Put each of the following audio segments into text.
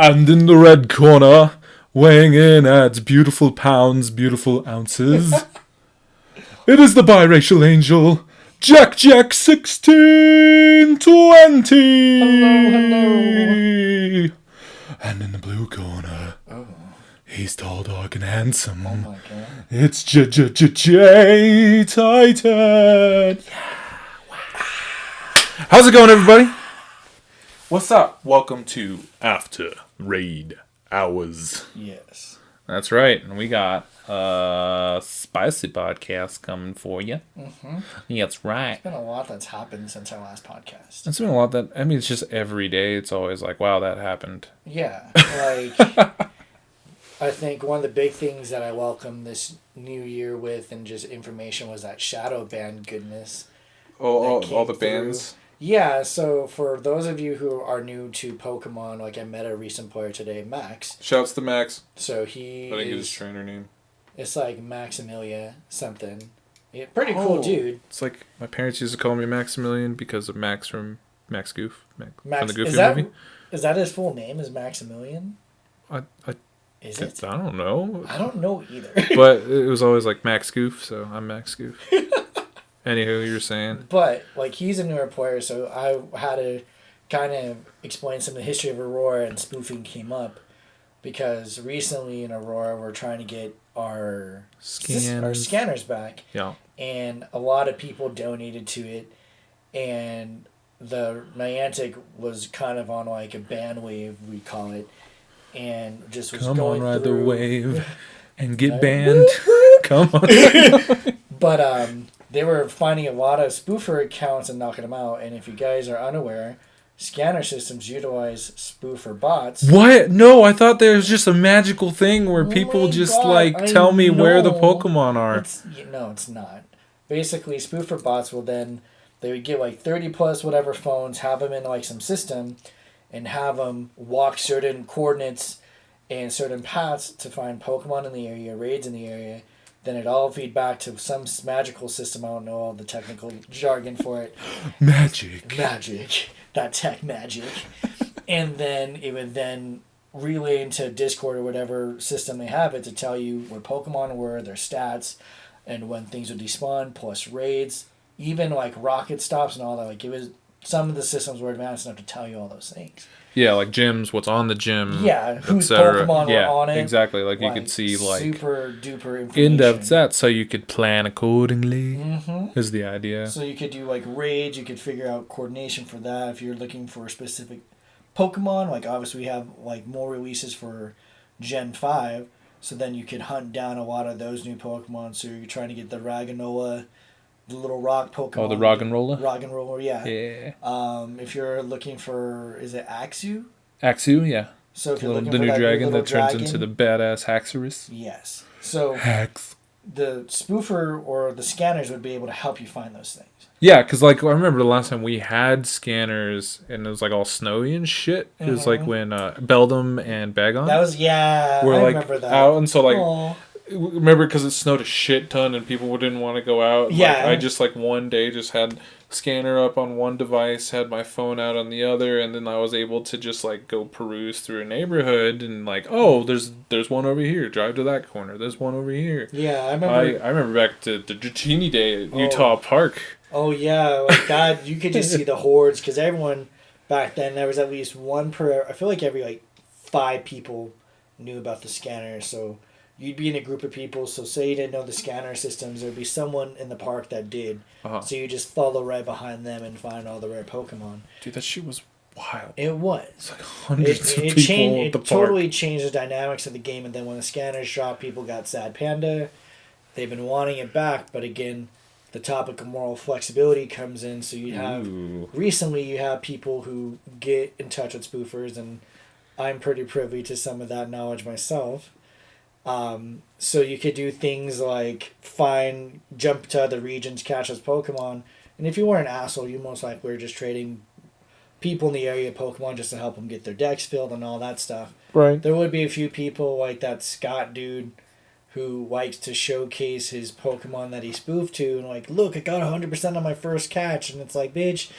And in the red corner, weighing in at beautiful pounds, beautiful ounces, it is the biracial angel, JackJack1620. Hello. And in the blue corner, he's tall, dark, and handsome. Oh my god. It's JayTI7N. How's it going, everybody? What's up? Welcome to After Raid Hours. Yes. That's right. And we got a spicy podcast coming for you. Mm-hmm. Yeah, that's right. There's been a lot that's happened since our last podcast. It's been a lot that, I mean, it's just every day. It's always like, wow, that happened. Yeah. Like, I think one of the big things that I welcomed this new year with and just information was that shadowban goodness. All the bands. Yeah, so for those of you who are new to Pokemon, like I met a recent player today, Max. Shouts to Max. So he I didn't get his trainer name. It's like Maximilia something. Yeah, pretty cool dude. It's like my parents used to call me Maximilian because of Max from Max Goof. Max from the Goofy movie. Is that his full name? Is Maximilian? Is it? I don't know. I don't know either. But it was always like Max Goof, so I'm Max Goof. Anywho, you were saying. But, like, he's a newer player, so I had to kind of explain some of the history of Aurora, and spoofing came up. Because recently in Aurora, we're trying to get our scanners back. Yeah. And a lot of people donated to it. And the Niantic was kind of on, like, a banwave, we call it. And just was going ride through... the wave and get banned. Come on. But, they were finding a lot of spoofer accounts and knocking them out. And if you guys are unaware, scanner systems utilize spoofer bots. What? No, I thought there was just a magical thing where people just tell me where the Pokemon are. No, it's not. Basically, spoofer bots will then, they would get like 30 plus whatever phones, have them in like some system, and have them walk certain coordinates and certain paths to find Pokemon in the area, raids in the area. Then it all feed back to some magical system. I don't know all the technical jargon for it. Magic. That tech magic. And then it would then relay into Discord or whatever system they have it to tell you where Pokemon were, their stats, and when things would despawn, plus raids. Even like rocket stops and all that. Like it was, some of the systems were advanced enough to tell you all those things. Yeah, like gyms, what's on the gym. Yeah, whose Pokemon were on it. Exactly. Like you could see like super duper information. In-depth stats so you could plan accordingly. Mm-hmm. Is the idea. So you could do like raids, you could figure out coordination for that if you're looking for a specific Pokemon. Like obviously we have like more releases for Gen 5, so then you could hunt down a lot of those new Pokemon. So you're trying to get the Raganola, the little rock Pokemon. Oh, the Roggenrola? Roggenrola, yeah. Yeah. If you're looking for, is it Axew? Axew, yeah. So if you're the looking for new that dragon that dragon, turns into the badass Haxorus. Yes. So Hax. The spoofer or the scanners would be able to help you find those things. Yeah, because like I remember the last time we had scanners and it was like all snowy and shit. It was like when Beldum and Bagon. That was I remember that. Out, and so like remember because it snowed a shit ton and people didn't want to go out. Yeah, like, I just like one day just had scanner up on one device, had my phone out on the other, and then I was able to just like go peruse through a neighborhood and like, oh, there's one over here. Drive to that corner. There's one over here. Yeah, I remember. I remember back to the Dratini day at Utah Park. Oh yeah, like God, you could just see the hordes because everyone back then there was at least one per. I feel like every like 5 people knew about the scanner, so. You'd be in a group of people, so say you didn't know the scanner systems, there'd be someone in the park that did. Uh-huh. So you just follow right behind them and find all the rare Pokemon. Dude, that shit was wild. It was. It's like hundreds of people at the park. It totally changed the dynamics of the game, and then when the scanners dropped, people got Sad Panda. They've been wanting it back, but again, the topic of moral flexibility comes in, so you have... Recently, you have people who get in touch with spoofers, and I'm pretty privy to some of that knowledge myself. So you could do things like jump to other regions, catch those Pokemon, and if you were an asshole, you most likely were just trading people in the area Pokemon just to help them get their decks filled and all that stuff. Right. There would be a few people like that Scott dude who likes to showcase his Pokemon that he spoofed to, and like, look, I got 100% on my first catch, and it's like, bitch,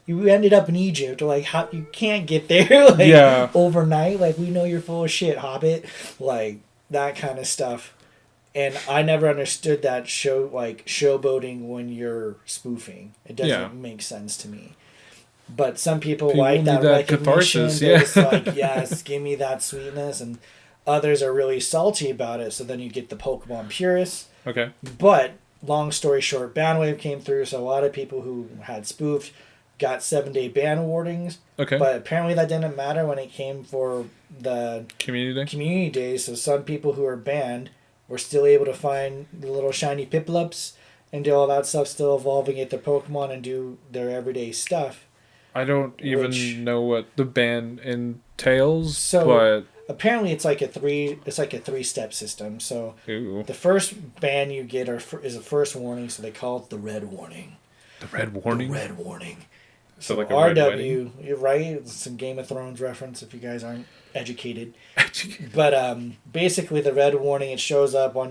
you ended up in Egypt. Like, how you can't get there like overnight. Like, we know you're full of shit, Hobbit. Like, that kind of stuff. And I never understood that showboating when you're spoofing. It doesn't make sense to me. But some people like that recognition. Catharsis, They're just like, yes, give me that sweetness. And others are really salty about it. So then you get the Pokemon purists. Okay. But long story short, banwave came through. So a lot of people who had spoofed got 7-day ban warnings. Okay. But apparently that didn't matter when it came for the community day. So some people who were banned were still able to find the little shiny Piplups and do all that stuff, still evolving at their Pokemon and do their everyday stuff. I don't even know what the ban entails. So but apparently it's like a 3-step system. So the first ban you get is a first warning, so they call it the red warning. The red warning? The red warning. So like RW, you're right. It's some Game of Thrones reference if you guys aren't educated. But basically the red warning, it shows up on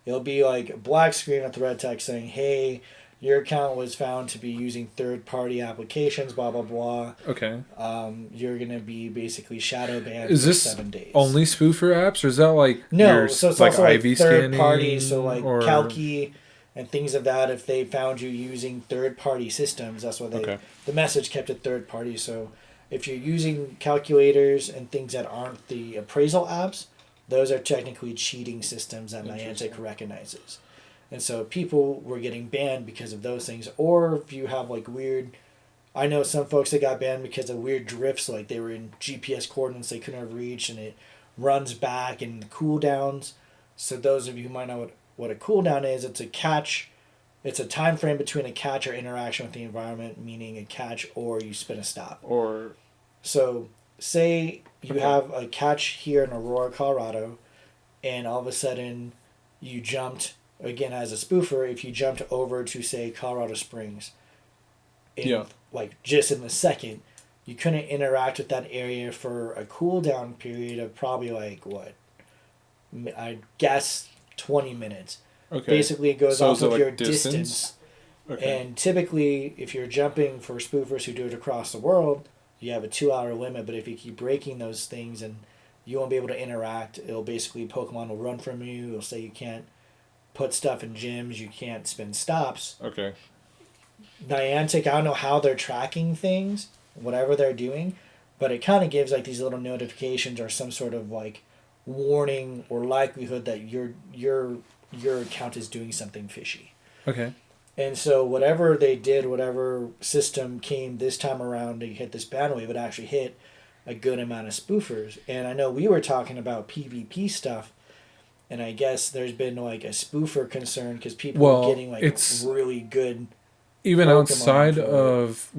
it'll be like a black screen with the red text saying, hey, your account was found to be using third-party applications, blah, blah, blah. Okay. You're going to be basically shadow banned for 7 days. Only spoofer apps, or is that like no? So it's like also like IV third-party, so like or... Kalki and things of that. If they found you using third-party systems, that's why the message kept it third-party. So if you're using calculators and things that aren't the appraisal apps, those are technically cheating systems that Niantic recognizes. And so people were getting banned because of those things. Or if you have like weird... I know some folks that got banned because of weird drifts. Like they were in GPS coordinates they couldn't have reached and it runs back and the cooldowns. So those of you who might know what a cooldown is, it's a catch. It's a time frame between a catch or interaction with the environment, meaning a catch or you spin a stop. So say you have a catch here in Aurora, Colorado, and all of a sudden you jumped... Again, as a spoofer, if you jumped over to, say, Colorado Springs, like just in the second, you couldn't interact with that area for a cooldown period of probably like, what? I guess 20 minutes. Okay. Basically, it goes off of your distance. Okay. And typically, if you're jumping for spoofers who do it across the world, you have a 2-hour limit, but if you keep breaking those things and you won't be able to interact, it'll basically, Pokemon will run from you, it'll say you can't put stuff in gyms, you can't spin stops. Okay. Niantic, I don't know how they're tracking things, whatever they're doing, but it kind of gives like these little notifications or some sort of like warning or likelihood that your account is doing something fishy. Okay. And so whatever they did, whatever system came this time around to hit this banwave, it actually hit a good amount of spoofers. And I know we were talking about PvP stuff. And I guess there's been like a spoofer concern because people are getting like really good. Even Pokemon outside of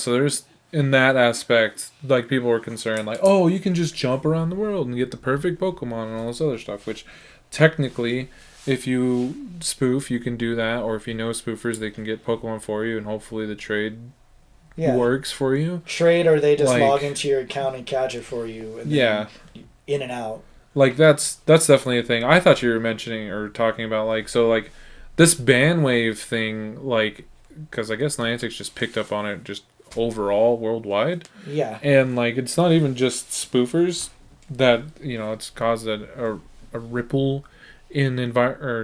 so there's in that aspect, like people were concerned, like, oh, you can just jump around the world and get the perfect Pokemon and all this other stuff. Which technically, if you spoof, you can do that, or if you know spoofers, they can get Pokemon for you, and hopefully the trade works for you. Trade, or they just log into your account and catch it for you. And then in and out. Like, that's definitely a thing. I thought you were mentioning or talking about, like, so, like, this banwave thing, like, because I guess Niantic's just picked up on it just overall worldwide. Yeah. And, like, it's not even just spoofers that, you know, it's caused a ripple in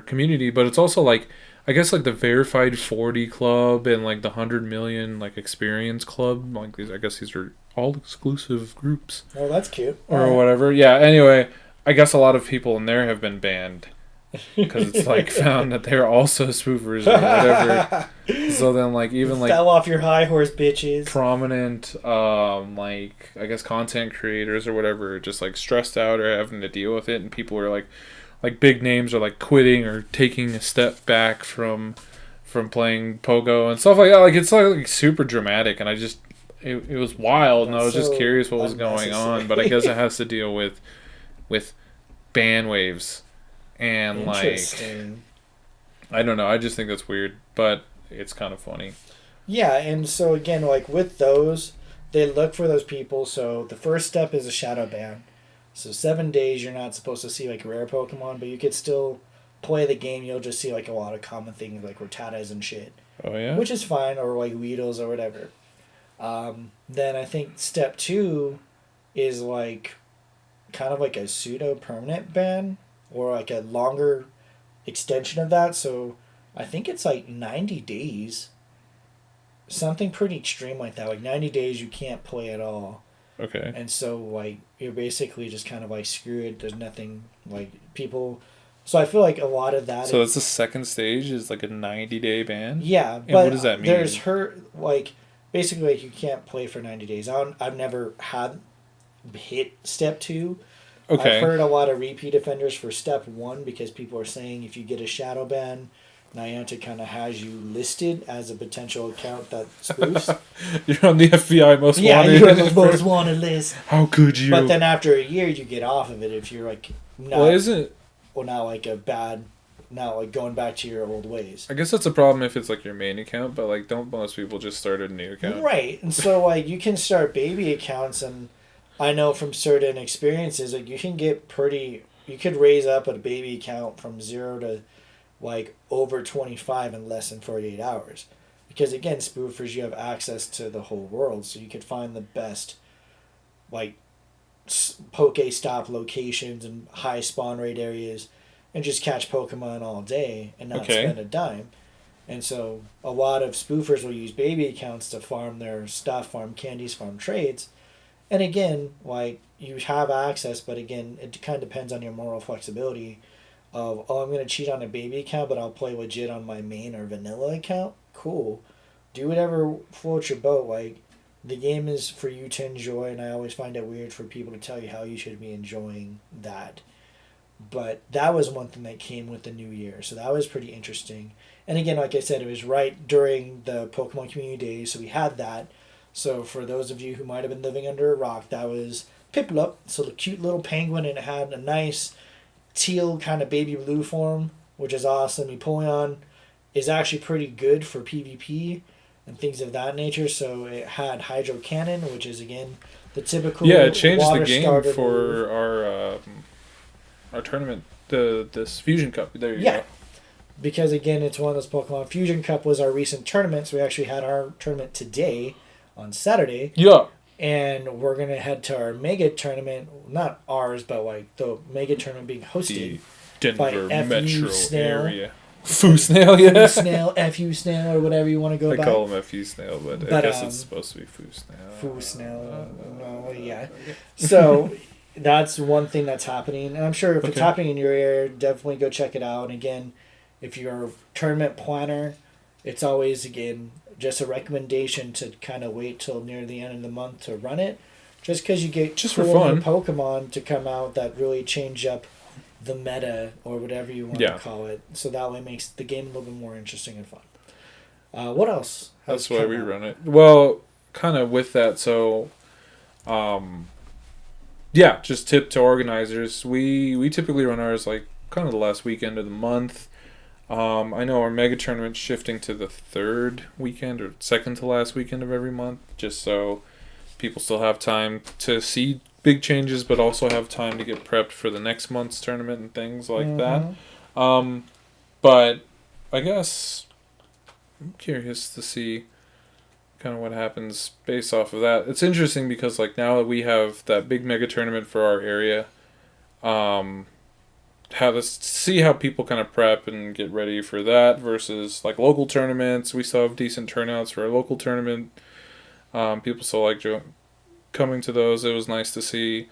community, but it's also, like, I guess, like, the Verified 40 Club and, like, the 100 million, like, Experience Club. Like, I guess these are all exclusive groups. Oh, that's cute. Or whatever. Yeah, anyway... I guess a lot of people in there have been banned because it's like found that they're also spoofers or whatever. So then, like, even like fell off your high horse, bitches. Prominent, like, I guess content creators or whatever, just like stressed out or having to deal with it, and people are like big names are like quitting or taking a step back from playing Pogo and stuff like that. Like, it's like super dramatic, and I just it was wild, and I was just curious what was going on, but I guess it has to deal with ban waves and like I don't know, I just think that's weird, but it's kind of funny. Yeah, and so again, like with those, they look for those people. So the first step is a shadow ban. So 7 days you're not supposed to see like rare Pokemon, but you could still play the game. You'll just see like a lot of common things like Rattatas and shit. Oh yeah, which is fine, or like Weedles or whatever. Then I think step 2 is like kind of like a pseudo permanent ban or like a longer extension of that. So I think it's like 90 days. Something pretty extreme like that. Like 90 days you can't play at all. Okay. And so like you're basically just kind of like screwed. There's nothing like people. So I feel like a lot of that. So that's the second stage is like a 90-day ban? Yeah, and but what does that mean? There's like basically like you can't play for 90 days. I've never had hit step 2. Okay. I've heard a lot of repeat offenders for step 1 because people are saying if you get a shadow ban, Niantic kind of has you listed as a potential account that spoofs. You're on the FBI most wanted. Yeah, you're on the most wanted list. How could you? But then after a year, you get off of it if you're like not. Well, isn't? Well, not like a bad. Not like going back to your old ways. I guess that's a problem if it's like your main account, but like, don't most people just start a new account? Right, and so like you can start baby accounts, and I know from certain experiences like you can get pretty. You could raise up a baby account from 0 to like over 25 in less than 48 hours. Because again, spoofers, you have access to the whole world, so you could find the best like Pokestop locations and high spawn rate areas and just catch Pokemon all day and not spend a dime. And so a lot of spoofers will use baby accounts to farm their stuff, farm candies, farm trades. And again, like you have access, but again, it kind of depends on your moral flexibility of, oh, I'm going to cheat on a baby account, but I'll play legit on my main or vanilla account. Cool. Do whatever floats your boat. Like, the game is for you to enjoy, and I always find it weird for people to tell you how you should be enjoying that. But that was one thing that came with the new year, so that was pretty interesting. And again, like I said, it was right during the Pokemon Community Days, so we had that. So for those of you who might have been living under a rock, that was Piplup, so the cute little penguin, and it had a nice teal kind of baby blue form, which is awesome. Empoleon is actually pretty good for PvP and things of that nature. So it had Hydro Cannon, which is again the typical. Yeah, it changed the game starter for move. our tournament. This Fusion Cup. There you go. Because again, it's one of those Pokemon. Fusion Cup was our recent tournament, so we actually had our tournament today on Saturday. Yeah. And we're going to head to our mega tournament, not ours, but like the mega tournament being hosted the by Denver metro Snail. area. Foo Snail, yeah. Foo Snail, FU Snail, or whatever you want to go by. I call him FU Snail, but I guess it's supposed to be Foo Snail. Foo Snail, no, yeah. So that's one thing that's happening. And I'm sure if it's happening in your area, definitely go check it out. And again, if you're a tournament planner, it's always, again, just a recommendation to kind of wait till near the end of the month to run it. Just because you get just cool for fun new Pokemon to come out that really change up the meta or whatever you want to call it. So that way it makes the game a little bit more interesting and fun. What else? That's why we run it. Well, kind of with that, so just tip to organizers. We typically run ours like kind of the last weekend of the month. I know our mega tournament's shifting to the third weekend or second to last weekend of every month, just so people still have time to see big changes, but also have time to get prepped for the next month's tournament and things like that. But I guess I'm curious to see kind of what happens based off of that. It's interesting because like now that we have that big mega tournament for our area, see how people kind of prep and get ready for that versus like local tournaments. We still have decent turnouts for our local tournament. People still like coming to those. It was nice to see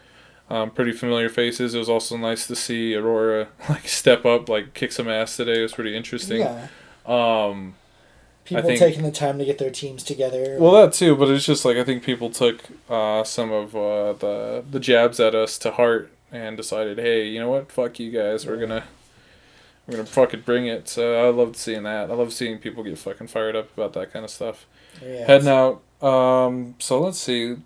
pretty familiar faces. It was also nice to see Aurora like step up, like kick some ass today. It was pretty interesting. Yeah. People taking the time to get their teams together. Well, that too, but it's just like I think people took some of the jabs at us to heart and decided, hey, you know what? Fuck you guys. We're gonna fucking bring it. So I loved seeing that. I love seeing people get fucking fired up about that kind of stuff. Yeah, heading out. So let's see.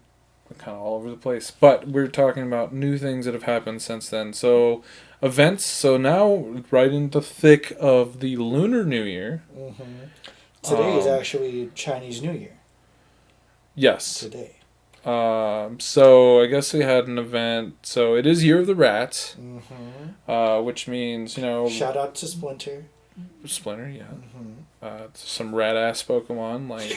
We're kind of all over the place, but we're talking about new things that have happened since then. So events. So now right in the thick of the Lunar New Year. Today is actually Chinese New Year. Yes. Today. So I guess we had an event. So it is Year of the Rat, which means, shout out to Splinter. Splinter, yeah. Some rat ass Pokemon like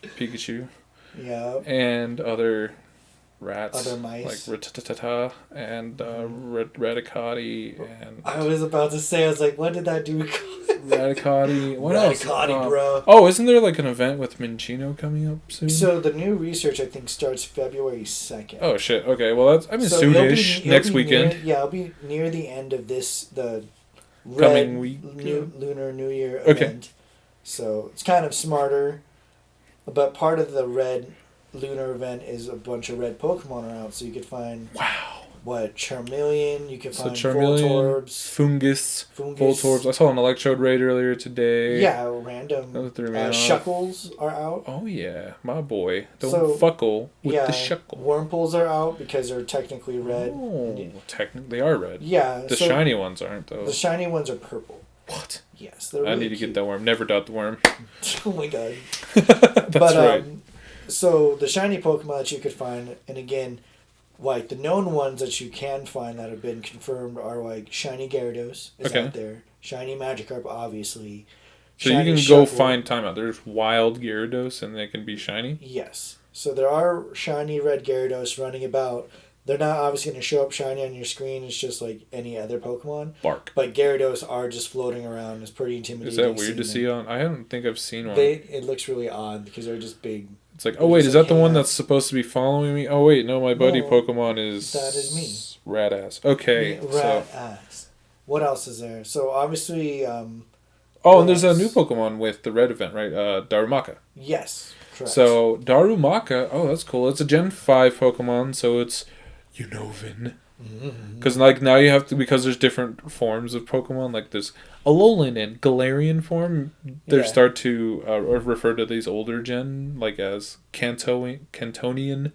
Pikachu. Yeah. And other rats. Other mice. Like Rattata and Radicati and... I was about to say, I was like, what did that do? Radicati. What else? Radicati, bro. Oh, isn't there like an event with Minccino coming up soon? So the new research, I think, starts February 2nd. Oh, shit. Okay, well, that's... I mean, So soonish. Next weekend. It'll be near the end of the Coming week. Lunar New Year event. So it's kind of smarter. But part of the red Lunar event is a bunch of red Pokemon are out, so you could find Charmeleon, you can find Voltorbs, Fungus, Voltorbs. I saw an Electrode raid earlier today. Yeah, random. Shuckles are out. Oh yeah, my boy. Don't fuckle with the Shuckle. Wurmples are out because they're technically red. Oh, technically they are red. Yeah. The shiny ones aren't though. The shiny ones are purple. What? Yes, they're really I need to get that worm. Never doubt the worm. Oh my god. That's right. So the shiny Pokemon that you could find, and again, like the known ones that you can find that have been confirmed are like shiny Gyarados is out there, shiny Magikarp obviously. So you can go find timeout. There's wild Gyarados and they can be shiny? Yes. So there are shiny red Gyarados running about. They're not obviously going to show up shiny on your screen. It's just like any other Pokemon. Bark. But Gyarados are just floating around. It's pretty intimidating. Is that weird to see on? I don't think I've seen one. It looks really odd because they're just big. It's like, oh wait, is that the one that's supposed to be following me? Oh wait, no, my buddy Pokemon is... That is me. Radass. Okay. Radass. What else is there? So obviously... and there's a new Pokemon with the red event, right? Darumaka. Yes, correct. So, Darumaka, that's cool. It's a Gen 5 Pokemon, so it's Unova. Because now you have to, because there's different forms of Pokemon, like there's Alolan and Galarian form, they start to refer to these older gen like as Cantonian.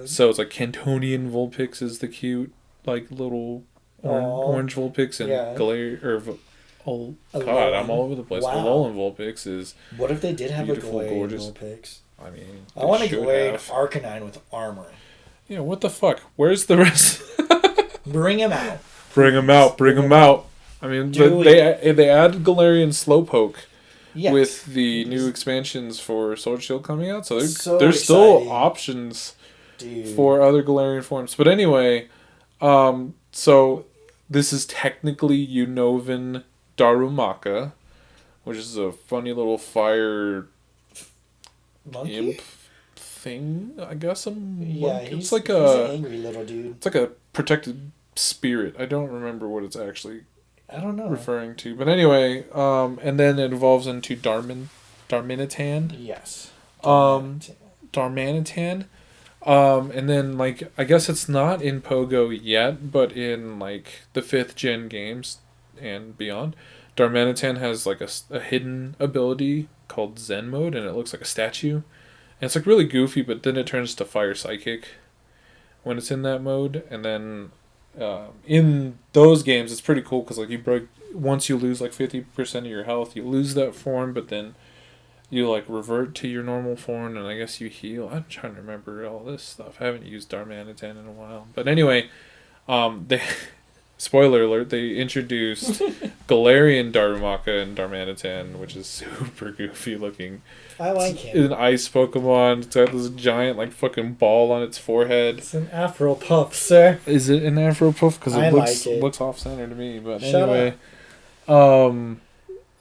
So it's like Cantonian Vulpix is the cute like little orange Vulpix, and Galarian God, I'm all over the place. Alolan Vulpix is what if they did have beautiful, a Galarian gorgeous Vulpix? I mean, I want a Galarian Arcanine with armor. Yeah, what the fuck? Where's the rest? Bring him out. Bring him out. I mean, they added Galarian Slowpoke with the new expansions for Sword Shield coming out, so there's still options for other Galarian forms. But anyway, so this is technically Unovan Darumaka, which is a funny little fire imp thing, I guess. He's like an angry little dude. It's like a protected spirit. I don't remember what it's actually referring to. But anyway, and then it evolves into Darmanitan. Yes. Darmanitan. And then, like, I guess it's not in Pogo yet, but in, like, the 5th gen games and beyond, Darmanitan has, like, a hidden ability called Zen Mode, and it looks like a statue. And it's, like, really goofy, but then it turns to Fire Psychic when it's in that mode. And then in those games, it's pretty cool because, like, once you lose, like, 50% of your health, you lose that form, but then you, like, revert to your normal form, and I guess you heal. I'm trying to remember all this stuff. I haven't used Darmanitan in a while. But anyway, they... Spoiler alert, they introduced Galarian Darumaka and Darmanitan, which is super goofy looking. I like it. It's an ice Pokemon. It's got this giant, like, fucking ball on its forehead. It's an Afro Puff, sir. Is it an Afro Puff? Because it looks off-center to me. But anyway,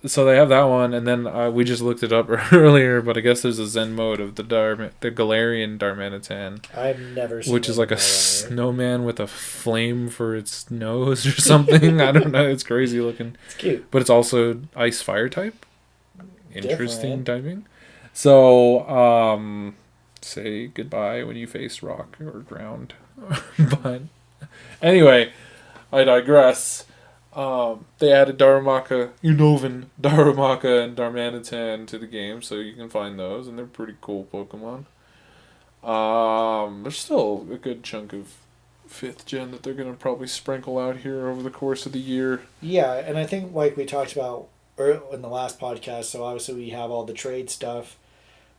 so they have that one, and then we just looked it up earlier, but I guess there's a Zen mode of the Galarian Darmanitan. I've never seen which is like a snowman with a flame for its nose or something. I don't know. It's crazy looking. It's cute. But it's also ice fire type. Interesting typing. So, say goodbye when you face rock or ground. But anyway, I digress. They added Darumaka, Unovan Darumaka, and Darmanitan to the game, so you can find those, and they're pretty cool Pokemon. There's still a good chunk of 5th gen that they're going to probably sprinkle out here over the course of the year. Yeah, and I think, like we talked about in the last podcast, so obviously we have all the trade stuff.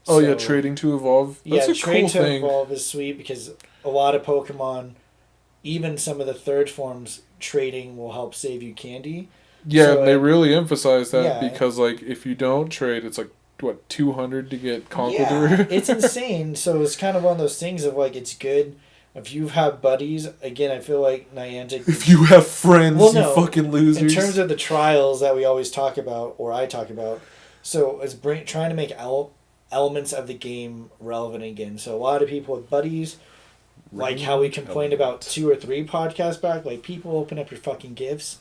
Oh, yeah, trading to evolve. That's a cool thing. Trade to evolve is sweet because a lot of Pokemon, even some of the 3rd forms, trading will help save you candy. Yeah, so they really emphasize that because, like, if you don't trade, it's like what, 200 to get Conkeldurr? Yeah, it's insane. So it's kind of one of those things of like, it's good if you have buddies. Again, I feel like Niantic. If you have friends, you fucking losers. In terms of the trials that we always talk about, or I talk about, so it's trying to make elements of the game relevant again. So a lot of people with buddies, like how we complained about 2 or 3 podcasts back, like people open up your fucking gifts.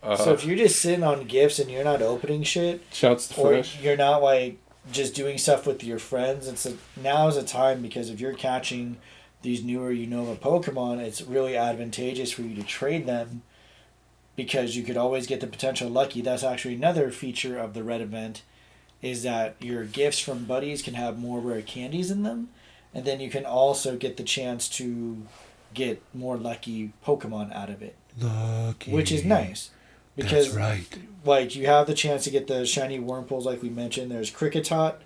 So if you're just sitting on gifts and you're not opening shit, shouts to or fresh. you're not like just doing stuff with your friends, now is a time, because if you're catching these newer Unova Pokemon, it's really advantageous for you to trade them, because you could always get the potential lucky. That's actually another feature of the red event, is that your gifts from buddies can have more rare candies in them, and then you can also get the chance to get more lucky Pokemon out of it. Lucky. Which is nice. Because, that's right. Like, you have the chance to get the shiny Wurmples, like we mentioned. There's Kricketot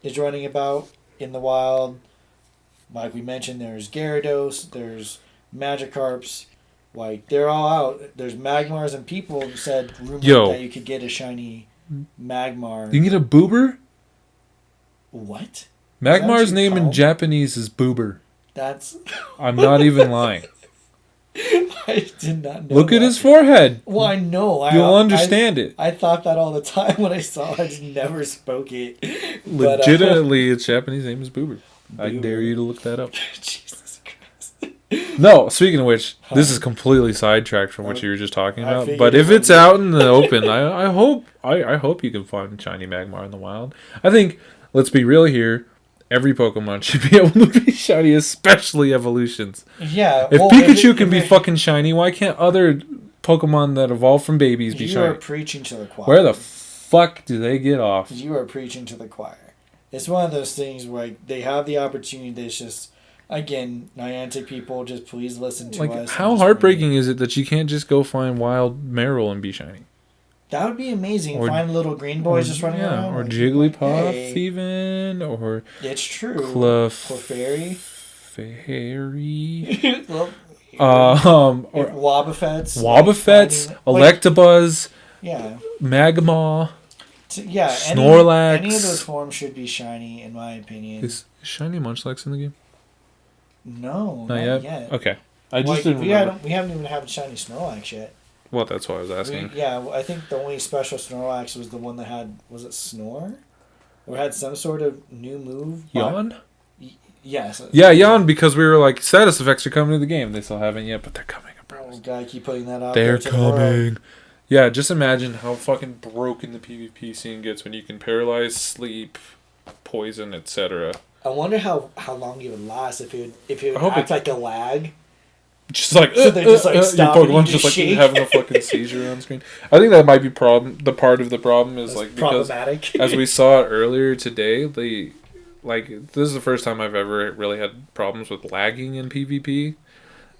is running about in the wild. Like we mentioned, there's Gyarados, there's Magikarps. Like, they're all out. There's Magmars, and people said rumored that you could get a shiny Magmar. You can get a Boober? What? Magmar's name in Japanese is Boober. That's... I'm not even lying. I did not know. Look at his forehead. Well, I know. You'll understand it. I thought that all the time when I saw it. I just never spoke it. Legitimately, its Japanese name is Boober. I dare you to look that up. Jesus Christ. No, speaking of which, this is completely sidetracked from what you were just talking about. But if it's out out in the open, I hope you can find shiny Magmar in the wild. I think, let's be real here, every Pokemon should be able to be shiny, especially evolutions. Yeah. If Pikachu can be fucking shiny, why can't other Pokemon that evolve from babies be shiny? You are preaching to the choir. Where the fuck do they get off? You are preaching to the choir. It's one of those things where they have the opportunity. It's just, again, Niantic people, just please listen to us. How heartbreaking is it that you can't just go find wild Marill and be shiny? That would be amazing. Find little green boys just running around. Or Jigglypuff even. Or it's true. Clefairy. Or Wobbuffets. Electabuzz. Yeah. Magma. Yeah. Snorlax. Any of those forms should be shiny, in my opinion. Is shiny Munchlax in the game? No, not yet. Okay. I just didn't remember. We haven't even had a shiny Snorlax yet. Well, that's what I was asking. I think the only special Snorlax was the one that had, was it Snore? Or had some sort of new move? Yawn? Yes. Yeah, Yawn, because we were like, status effects are coming to the game. They still haven't yet, but they're coming. Oh, gotta keep putting that out. They're coming. Yeah, just imagine how fucking broken the PvP scene gets when you can paralyze, sleep, poison, etc. I wonder how long it would last if it would act like a lag. Just like, so they just like stop your Pokemon's just like having a fucking seizure on screen. I think that might be the part of the problem is like because as we saw it earlier today, this is the first time I've ever really had problems with lagging in PvP.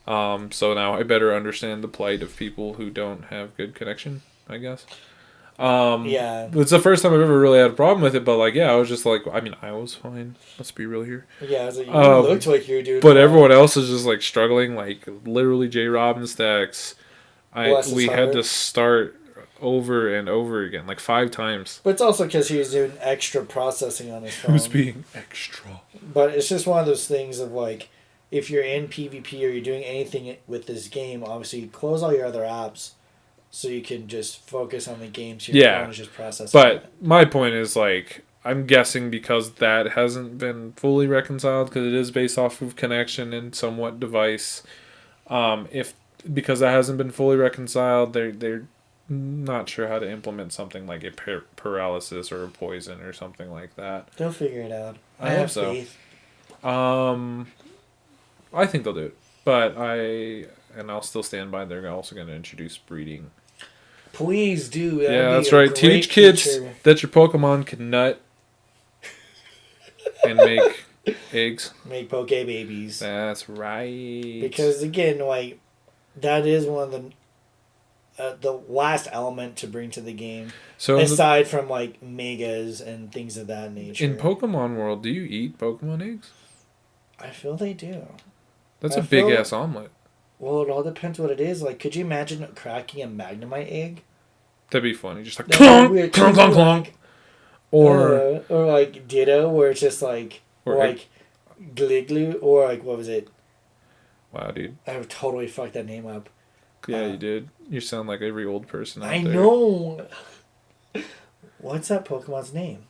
So now I better understand the plight of people who don't have good connection, I guess. Yeah. It's the first time I've ever really had a problem with it, but I was just like, I mean, I was fine. Let's be real here. Yeah, you looked like you were doing but everyone else is just struggling, literally J. Robin stacks. We had to start over and over again, 5 times. But it's also because he was doing extra processing on his phone. Who's being extra? But it's just one of those things of if you're in PvP or you're doing anything with this game, obviously close all your other apps so you can just focus on the game so your phone is just processing. But my point is, I'm guessing because that hasn't been fully reconciled, because it is based off of connection and somewhat device, because that hasn't been fully reconciled, they're not sure how to implement something like a paralysis or a poison or something like that. They'll figure it out. I have faith. I think they'll do it, but I'll still stand by. They're also going to introduce breeding. Please do. That's right. Teach kids that your Pokemon can nut and make eggs. Make Poke babies. That's right. Because again, that is one of the last element to bring to the game. So aside from megas and things of that nature. In Pokemon World, do you eat Pokemon eggs? I feel they do. That's a big ass omelet. Well, it all depends what it is. Could you imagine cracking a Magnemite egg? That'd be funny. Just clonk, clonk, clonk, clonk. or like Ditto, where it's just like, or like Gliglu, or like, what was it? Wow, dude. I would totally fucked that name up. Yeah, you did. You sound like every old person out there. I know. What's that Pokemon's name?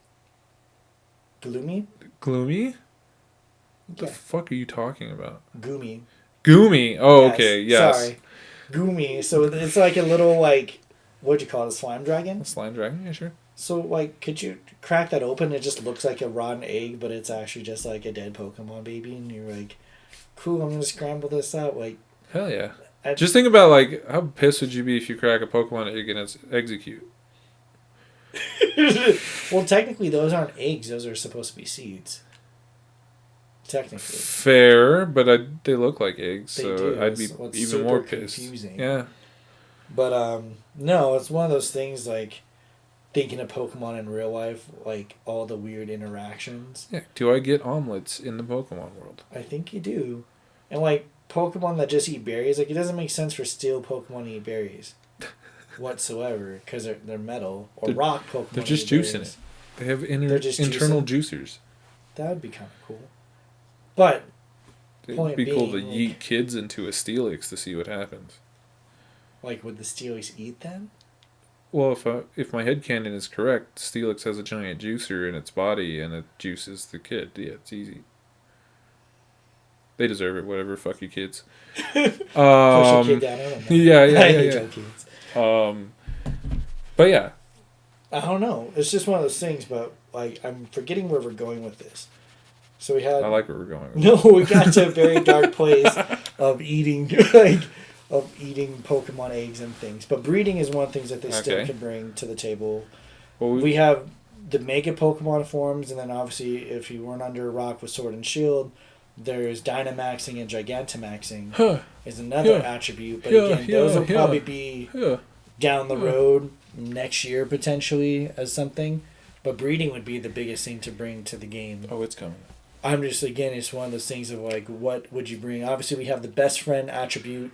Gloomy? Gloomy? What the fuck are you talking about? Goomy. Goomy. Oh, okay. Yes. Sorry. Goomy. So it's like a little, like, what'd you call it? A slime dragon? A slime dragon? Yeah, sure. So, like, could you crack that open? It just looks like a rotten egg, but it's actually just like a dead Pokemon baby. And you're like, cool, I'm going to scramble this out. Like, hell yeah. Just think about, like, how pissed would you be if you crack a Pokemon egg and it's execute? Well, technically, those aren't eggs. Those are supposed to be seeds. Technically. Fair, but they look like eggs, They so do. I'd be even more pissed. Confusing. Yeah. But, no, it's one of those things, like, thinking of Pokemon in real life, like, all the weird interactions. Yeah. Do I get omelets in the Pokemon world? I think you do. And, like, Pokemon that just eat berries, like, it doesn't make sense for steel Pokemon to eat berries whatsoever, because they're metal. Or rock Pokemon They're just eat juicing berries. it. They have just internal juicers. That would be kind of cool. But, It'd be cool to being, yeet kids into a Steelix to see what happens. like, would the Steelix eat them? Well, if my headcanon is correct, Steelix has a giant juicer in its body and it juices the kid. Yeah, it's easy. They deserve it, whatever. Fuck you, kids. Push a kid down. I don't know. Yeah. I hate young kids. But yeah. I don't know. It's just one of those things, but, like, I'm forgetting where we're going with this. So we had... I like where we're going with No, we got to a very dark place of eating, eating Pokemon eggs and things. But breeding is one of the things that they still can bring to the table. Well, we have the Mega Pokemon forms, and then obviously, if you weren't under a rock with Sword and Shield, there's Dynamaxing and Gigantamaxing is another attribute. But again, those will probably be down the road next year, potentially, as something. But breeding would be the biggest thing to bring to the game. Oh, it's coming. I'm just, again, it's one of those things of, like, what would you bring? Obviously, we have the best friend attribute.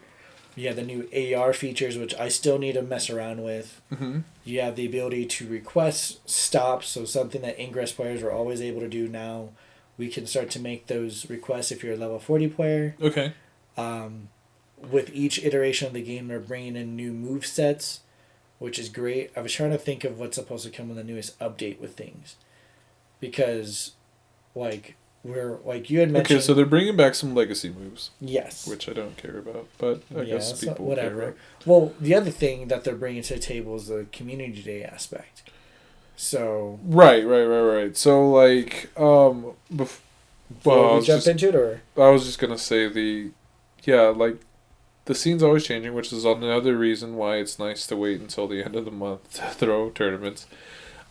You have the new AR features, which I still need to mess around with. Mm-hmm. You have the ability to request stops, so something that Ingress players were always able to do now. We can start to make those requests if you're a level 40 player. Okay. With each iteration of the game, they're bringing in new move sets, which is great. I was trying to think of what's supposed to come in the newest update with things. Because, like... like you had mentioned... Okay, so they're bringing back some legacy moves. Yes. Which I don't care about, but I guess people whatever. care about. Well, the other thing that they're bringing to the table is the community day aspect. So... Right. So, like, Before we jump into it, or...? I was just going to say the scene's always changing, which is another reason why it's nice to wait until the end of the month to throw tournaments.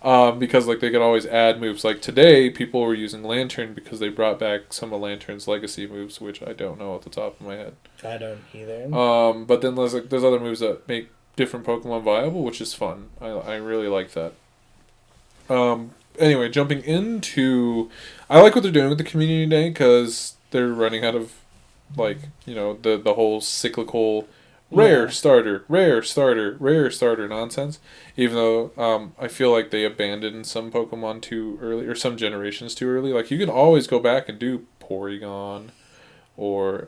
Because, like, they can always add moves. Like, today, people were using Lantern because they brought back some of Lantern's legacy moves, which I don't know at the top of my head. I don't either. But then there's other moves that make different Pokemon viable, which is fun. I really like that. Anyway, jumping into... I like what they're doing with the Community Day, because they're running out of, like, you know, the whole cyclical... Rare starter nonsense. Even though I feel like they abandoned some Pokemon too early, or some generations too early. Like, you can always go back and do Porygon or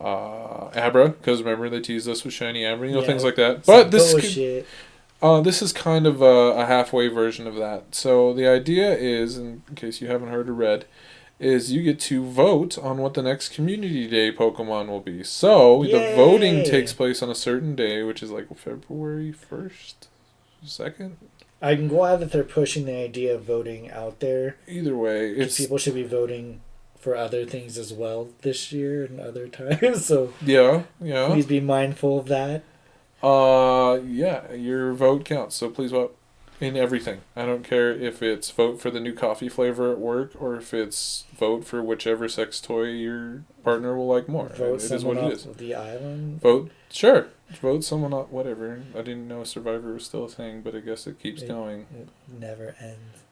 Abra, because remember they teased us with Shiny Abra, things like that. But this is kind of a halfway version of that. So the idea is, in case you haven't heard or read, is you get to vote on what the next Community Day Pokemon will be. So, the voting takes place on a certain day, which is like February 1st? 2nd? I'm glad that they're pushing the idea of voting out there. Either way, people should be voting for other things as well this year and other times. So, yeah. Please be mindful of that. Your vote counts, so please vote. In everything. I don't care if it's vote for the new coffee flavor at work or if it's vote for whichever sex toy your partner will like more. Vote it someone is what it off of the island. Vote someone off, whatever. I didn't know Survivor was still a thing, but I guess it keeps going. It never ends.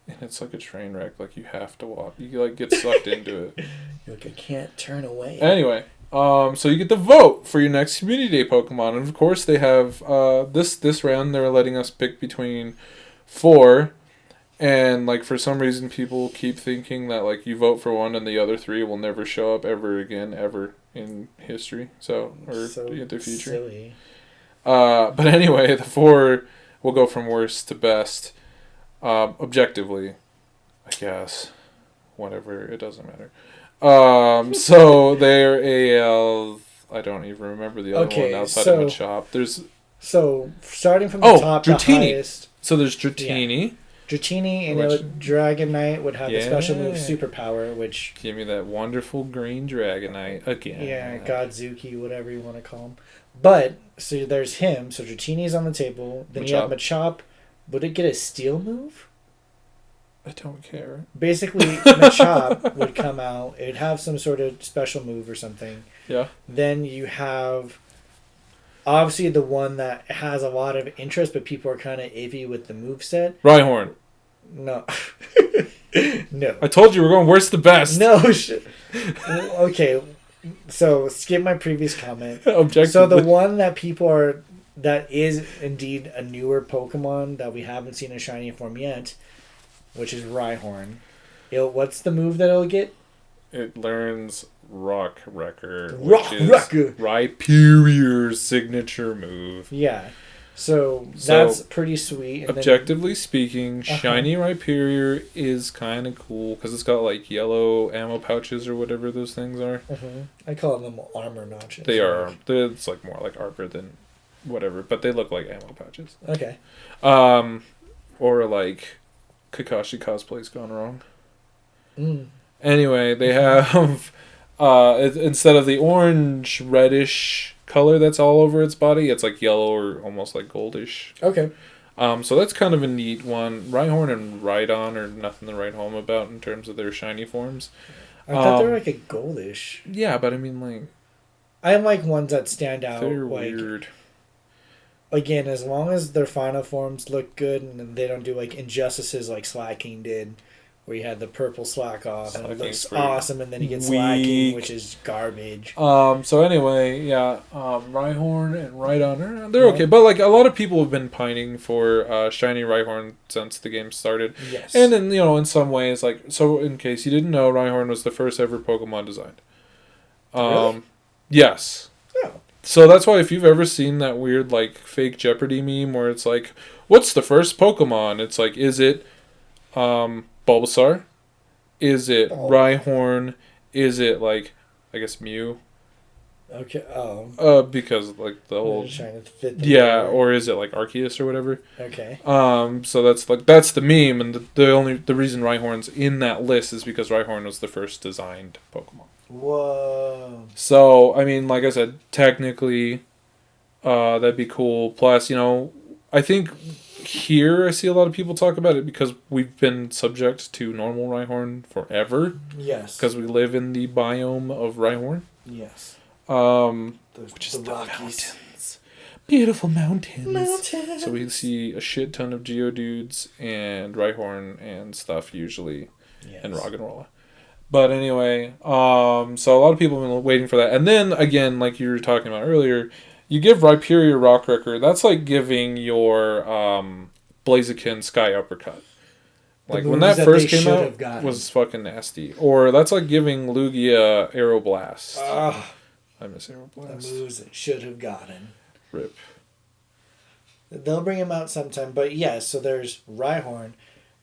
And it's like a train wreck. Like, you have to walk. You like get sucked into it. You're like, I can't turn away. Anyway. So you get to vote for your next Community Day Pokemon, and of course they have this round they're letting us pick between 4, And, like, for some reason, people keep thinking that, like, you vote for one and the other three will never show up ever again, ever in history. So, or in the future. Silly. But anyway, the 4 will go from worst to best. Objectively, I guess. Whatever, it doesn't matter. So they're I don't even remember the other one outside of Machop. There's... So, starting from the top, Dratini. the highest... So there's Dratini. Yeah. Dratini and Dragonite would have the special move Superpower, which... Give me that wonderful green Dragonite again. Yeah, Godzuki, whatever you want to call him. But, so there's him. So Dratini's on the table. Then you have Machop. Would it get a Steel move? I don't care. Basically, Machop would come out. It'd have some sort of special move or something. Yeah. Then you have... Obviously, the one that has a lot of interest, but people are kind of iffy with the moveset. Rhyhorn. No. No. I told you we're going worst to best. No. Okay. So, skip my previous comment. Objectively. So, the one that that is indeed a newer Pokemon that we haven't seen in shiny form yet, which is Rhyhorn. What's the move that it'll get? It learns Rock Wrecker, Rock Wrecker. Rhyperior's signature move. Yeah. So that's pretty sweet. And objectively speaking, shiny Rhyperior is kind of cool because it's got like yellow ammo pouches or whatever those things are. I call them armor notches. They are. It's like more like armor than whatever, but they look like ammo pouches. Okay. Or like Kakashi cosplay's gone wrong. Anyway, they have instead of the orange reddish color that's all over its body, it's like yellow or almost like goldish. Okay. So that's kind of a neat one. Rhyhorn and Rhydon are nothing to write home about in terms of their shiny forms. I thought they were like a goldish. Yeah, but I mean, like, I like ones that stand out. They're like, weird. Again, as long as their final forms look good and they don't do like injustices like Slacking did, where you had the purple Slack off and it looks awesome, and then you get Slacking, which is garbage. So anyway, yeah, Rhyhorn and Rhydon, they're okay, but like a lot of people have been pining for shiny Rhyhorn since the game started. Yes. And then, in some ways, like, so in case you didn't know, Rhyhorn was the first ever Pokemon designed. Really? Yes. Oh. So that's why if you've ever seen that weird like fake Jeopardy meme where it's like, what's the first Pokemon? It's like, is it Bulbasaur? Is it Rhyhorn? Is it like, I guess Mew? Okay. Because like the whole trying to fit or is it like Arceus or whatever? Okay. So that's the meme, and the reason Rhyhorn's in that list is because Rhyhorn was the first designed Pokemon. Whoa. So, I mean, like I said, technically, that'd be cool. Plus, I think here I see a lot of people talk about it because we've been subject to normal Rhyhorn forever. Yes. Because we live in the biome of Rhyhorn. Yes. Which is the Rockies. mountains. Beautiful mountains. So we see a shit ton of Geodudes and Rhyhorn and stuff usually. Yes. And Roggenrola. But anyway, so a lot of people have been waiting for that. And then, again, like you were talking about earlier, you give Rhyperior Rock Wrecker, that's like giving your Blaziken Sky Uppercut. Like, when that first came out, was fucking nasty. Or that's like giving Lugia Aeroblast. I miss Aeroblast. The moves it should have gotten. Rip. They'll bring him out sometime. But yes, so there's Rhyhorn.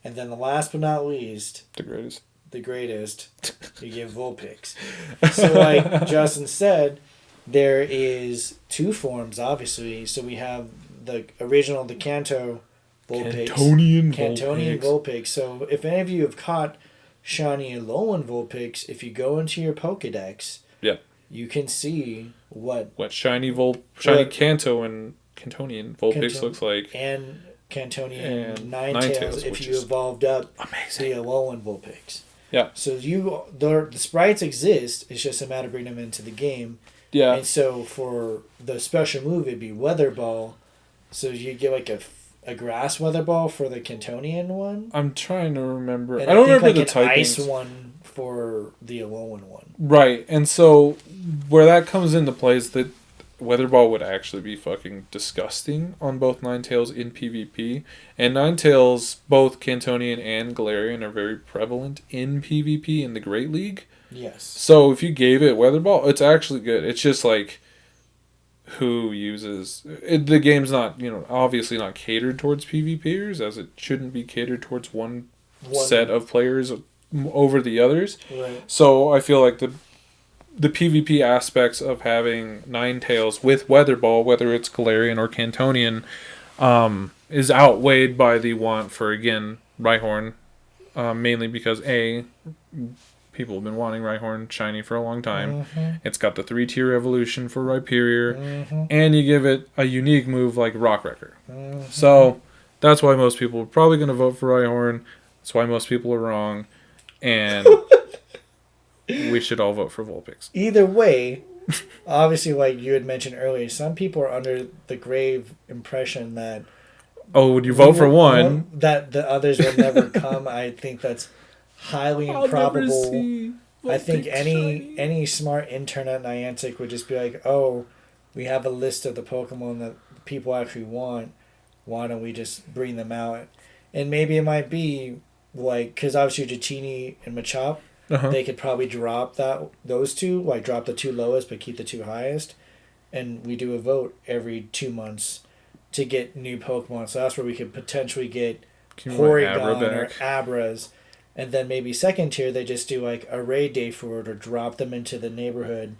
And then the last but not least... The greatest, you give Vulpix. So like Justin said, there is two forms, obviously. So we have the original, the Kanto Vulpix. Cantonian Vulpix. So if any of you have caught shiny Alolan Vulpix, if you go into your Pokedex, you can see what shiny Kanto and Cantonian Vulpix looks like. And Cantonian and Ninetales if you evolved up the Alolan Vulpix. Yeah. So the sprites exist. It's just a matter of bringing them into the game. Yeah. And so for the special move, it'd be Weather Ball. So you get like a grass Weather Ball for the Cantonian one. I'm trying to remember. And I don't remember like the an typings. ice one for the Alolan one. Right. And so where that comes into play is that Weather Ball would actually be fucking disgusting on both Ninetales in PvP. And Ninetales, both Cantonian and Galarian, are very prevalent in PvP in the Great League. Yes. So if you gave it Weather Ball, it's actually good. It's just like who uses it, the game's not, obviously not catered towards PvPers, as it shouldn't be catered towards one set of players over the others. Right. So I feel like the PvP aspects of having Ninetales with Weather Ball, whether it's Galarian or Cantonian, is outweighed by the want for, again, Rhyhorn. Mainly because, people have been wanting Rhyhorn shiny for a long time. Mm-hmm. It's got the 3-tier evolution for Rhyperior. Mm-hmm. And you give it a unique move like Rock Wrecker. Mm-hmm. So that's why most people are probably going to vote for Rhyhorn. That's why most people are wrong. And we should all vote for Vulpix. Either way, obviously, like you had mentioned earlier, some people are under the grave impression that would you vote for one? That the others will never come. I think that's highly improbable. I think any smart internet Niantic would just be like, oh, we have a list of the Pokemon that people actually want. Why don't we just bring them out? And maybe it might be like, because obviously Dratini and Machop, they could probably drop those two, like drop the 2 lowest but keep the 2 highest, and we do a vote every 2 months to get new Pokemon. So that's where we could potentially get Porygon or Abras, and then maybe second tier they just do like a raid day for it or drop them into the neighborhood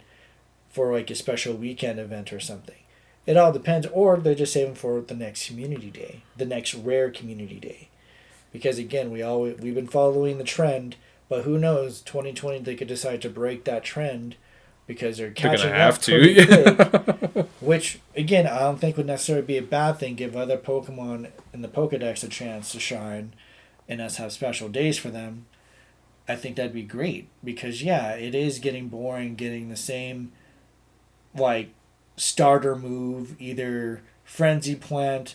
for like a special weekend event or something. It all depends, or they just save them for the next community day, the next rare community day, because again we've been following the trend. But who knows? 2020 they could decide to break that trend because they're catching up pretty quick. Which again, I don't think would necessarily be a bad thing. Give other Pokemon in the Pokedex a chance to shine, and us have special days for them. I think that'd be great because it is getting boring. Getting the same, like starter move, either Frenzy Plant,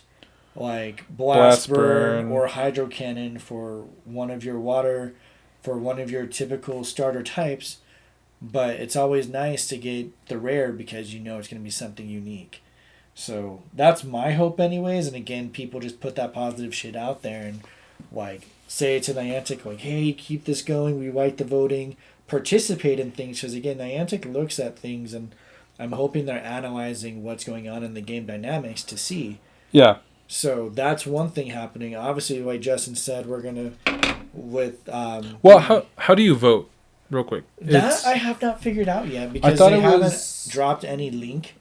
like Blast Burn or Hydro Cannon for one of your water. For one of your typical starter types, but it's always nice to get the rare because it's going to be something unique. So that's my hope anyways, and again, people just put that positive shit out there and like say it to Niantic like, hey, keep this going, we like the voting, participate in things, because again, Niantic looks at things and I'm hoping they're analyzing what's going on in the game dynamics to see. Yeah. So that's one thing happening. Obviously, like Justin said, we're going to with how do you vote real quick? That I have not figured out yet because they haven't dropped any link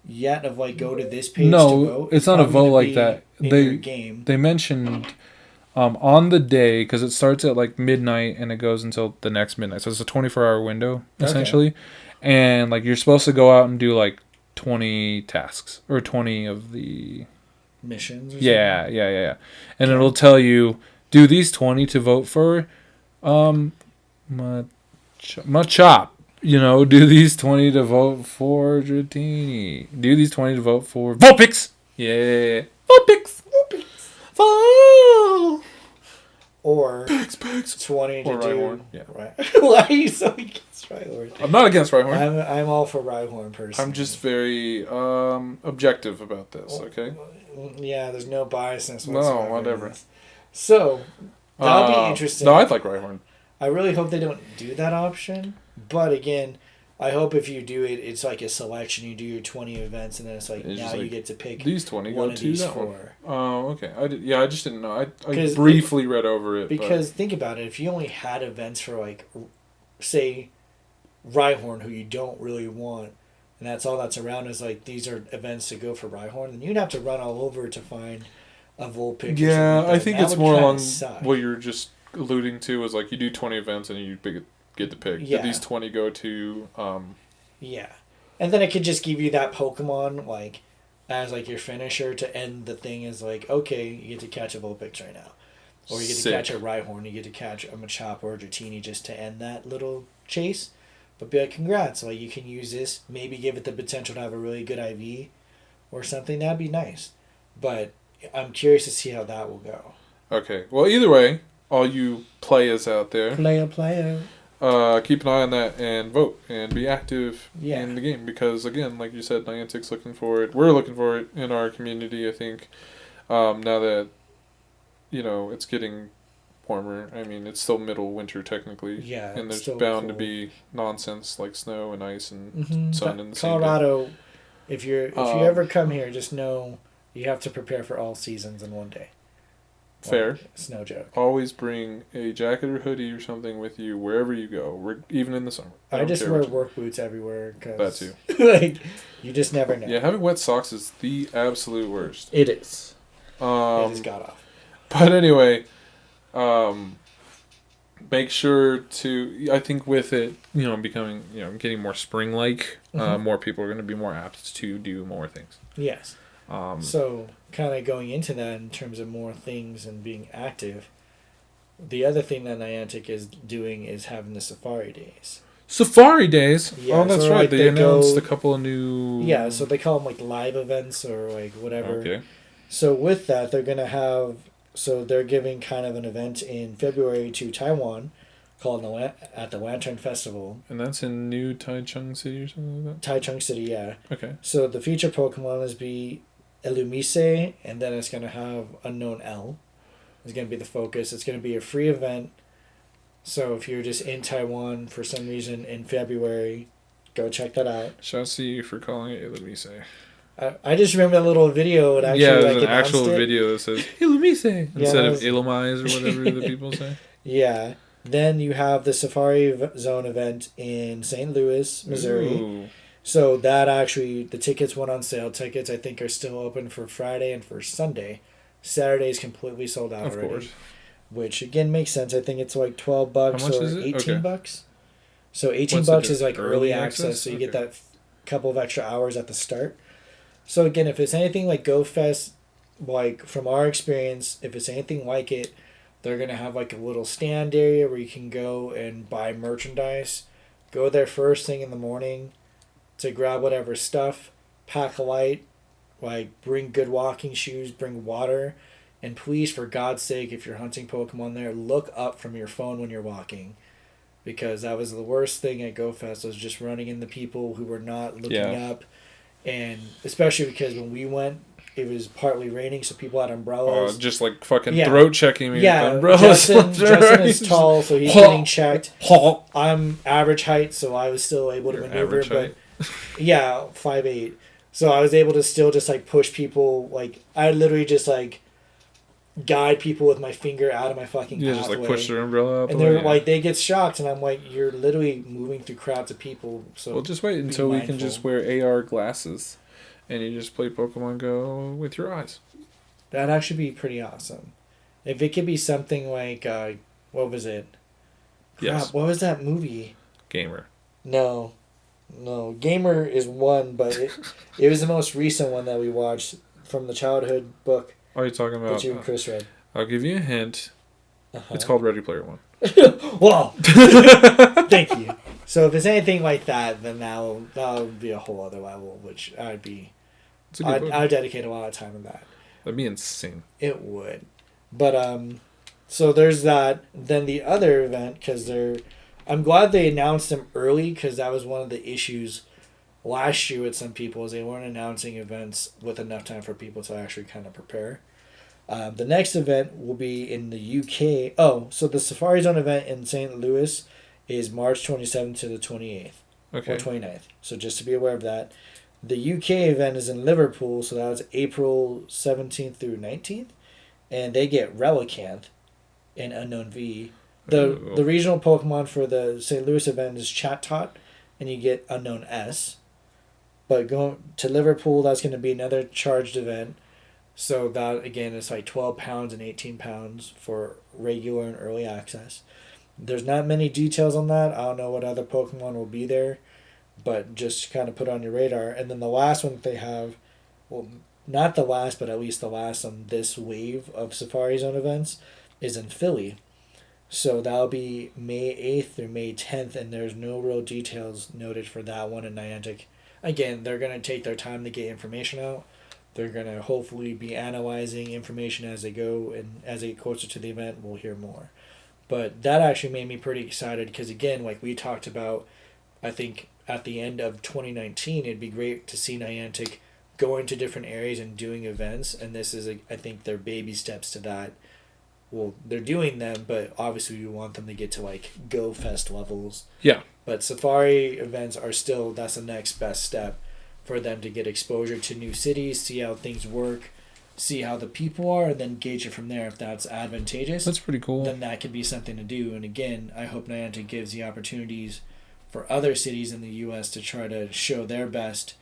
yet of like go to this page to vote. It's not a vote like that. They mentioned on the day, because it starts at like midnight and it goes until the next midnight, so it's a 24-hour window essentially. And like you're supposed to go out and do like 20 tasks or 20 of the missions or yeah. And it'll tell you, do these 20 to vote for Machop. Do these 20 to vote for Dratini. Do these 20 to vote for Vulpix. Yeah. Vulpix. Or Pix. 20 to or do Rhyhorn. Yeah. Right. Why are you so against Rhyhorn? I'm not against Rhyhorn. I'm all for Rhyhorn personally. I'm just very objective about this, okay? Yeah, there's no biasness whatsoever. No, whatever. So, that'll be interesting. No, I'd like Rhyhorn. I really hope they don't do that option. But again, I hope if you do it, it's like a selection. You do your 20 events, and then it's like now you get to pick these 20 one go of to these that 4. One. Oh, okay. I just didn't know. I briefly read over it. Because think about it. If you only had events for, like, say, Rhyhorn, who you don't really want, and that's all that's around is, like, these are events to go for Rhyhorn, then you'd have to run all over to find a Vulpix. Yeah, I think it's more along what you're just alluding to was, like, you do 20 events and you get to pick. Yeah. Did these 20 go to... Yeah. And then it could just give you that Pokemon, like, as, like, your finisher to end the thing is, like, okay, you get to catch a Vulpix right now. Or you get to catch a Rhyhorn, you get to catch a Machop or a Dratini just to end that little chase. But be like, congrats, like, you can use this, maybe give it the potential to have a really good IV or something. That'd be nice. But I'm curious to see how that will go. Okay. Well, either way, all you players out there... Player. keep an eye on that and vote and be active Yeah. in the game because, again, like you said, Niantic's looking for it. We're looking for it in our community, I think, now that, it's getting warmer. I mean, it's still middle winter technically. Yeah, and it's there's still bound to cold. be nonsense like snow and ice and sun But in the same day. Colorado, if you ever come here, just know you have to prepare for all seasons in one day. Fair. Like, it's no joke. Always bring a jacket or hoodie or something with you wherever you go, even in the summer. I just care wear what you do. work boots everywhere because That like you just never know. Yeah, having wet socks is the absolute worst. It is. It Um, just got off. but anyway, make sure to. I think with it, becoming, getting more spring-like, more people are going to be more apt to do more things. Yes. So, kind of going into that in terms of more things and being active, the other thing that Niantic is doing is having the Safari Days. Safari Days. Yeah, oh, that's so, right. like, They they announced go- a couple of new. Yeah, so they call them like live events or like whatever. Okay. So with that, they're gonna have. So they're giving kind of an event in February to Taiwan, called at the Lantern Festival. And that's in New Taichung City or something like Taichung City, yeah. that. Okay. So the feature Pokemon is be Illumise, and then it's gonna have Unknown L. It's gonna be the focus. It's gonna be a free event. So if you're just in Taiwan for some reason in February, go check that out. Shouts to you for calling it Illumise. I just remember that little video. It actually, Yeah, like, there's an announced actual it. video that says Illumise instead of was- Illumise or whatever the people say. Yeah. Then you have the Safari Zone event in St. Louis, Missouri. Ooh. So that actually, the tickets went on sale. Tickets, I think, are still open for Friday and for Sunday. Saturday is completely sold out Of already. course. Which, again, makes sense. I think it's like $12 How much or is it? 18 Okay. bucks. So 18 What's the bucks is difference? like early access. So you get Okay. that couple of extra hours at the start. So again, if it's anything like GoFest, like from our experience, if it's anything like it, they're going to have like a little stand area where you can go and buy merchandise. Go there first thing in the morning to grab whatever stuff, pack a light, like bring good walking shoes, bring water, and please, for God's sake, if you're hunting Pokemon there, look up from your phone when you're walking. Because that was the worst thing at GoFest, was just running into people who were not looking up. And especially because when we went, it was partly raining, so people had umbrellas. Just like fucking Yeah. throat checking me Yeah, with umbrellas. Justin is tall, so he's getting checked. I'm average height, so I was still able to You're maneuver. average height? But yeah, 5'8". So I was able to still just like push people. Like I literally just like guide people with my finger out of my fucking You pathway. just like push their umbrella up. And they're like, they get shocked, and I'm like, you're literally moving through crowds of people. So well, just wait until we can just wear AR glasses, and you just play Pokemon Go with your eyes. that'd actually be pretty awesome. If it could be something like, what was it? Yes. Crap, what was that movie? Gamer. No. Gamer is one, but it was the most recent one that we watched from the childhood book Are you talking about? that you and Chris read. I'll give you a hint. Uh-huh. It's called Ready Player One. Well, thank you. So if it's anything like that, then that'll be a whole other level, which I'd It's a good book. I'd dedicate a lot of time to that. That'd be insane. It would. But so there's that. Then the other event, because I'm glad they announced them early, because that was one of the issues last year with some people, is they weren't announcing events with enough time for people to actually kind of prepare. The next event will be in the UK. Oh, so the Safari Zone event in St. Louis is March 27th to the 28th. Okay. Or 29th. So just to be aware of that. The UK event is in Liverpool, so that was April 17th through 19th. And they get Relicanth and Unknown V. The regional Pokemon for the St. Louis event is Chatot, and you get Unknown S. But going to Liverpool, that's going to be another charged event. So that, again, is like 12 pounds and 18 pounds for regular and early access. There's not many details on that. I don't know what other Pokemon will be there, but just kind of put on your radar. And then the last one that they have, well, not the last, but at least the last on this wave of Safari Zone events, is in Philly. So that'll be May 8th through May 10th, and there's no real details noted for that one in Niantic. Again, they're going to take their time to get information out. They're going to hopefully be analyzing information as they go, and as they get closer to the event, we'll hear more. But that actually made me pretty excited because, again, like we talked about, I think at the end of 2019, it'd be great to see Niantic going to different areas and doing events. And this is, I think, their baby steps to that. Well, they're doing them, but obviously we want them to get to like Go Fest levels. Yeah. But Safari events are still, that's the next best step for them to get exposure to new cities, see how things work, see how the people are, and then gauge it from there. If that's advantageous, That's pretty cool. then that could be something to do. And again, I hope Niantic gives the opportunities for other cities in the U.S. to try to show their best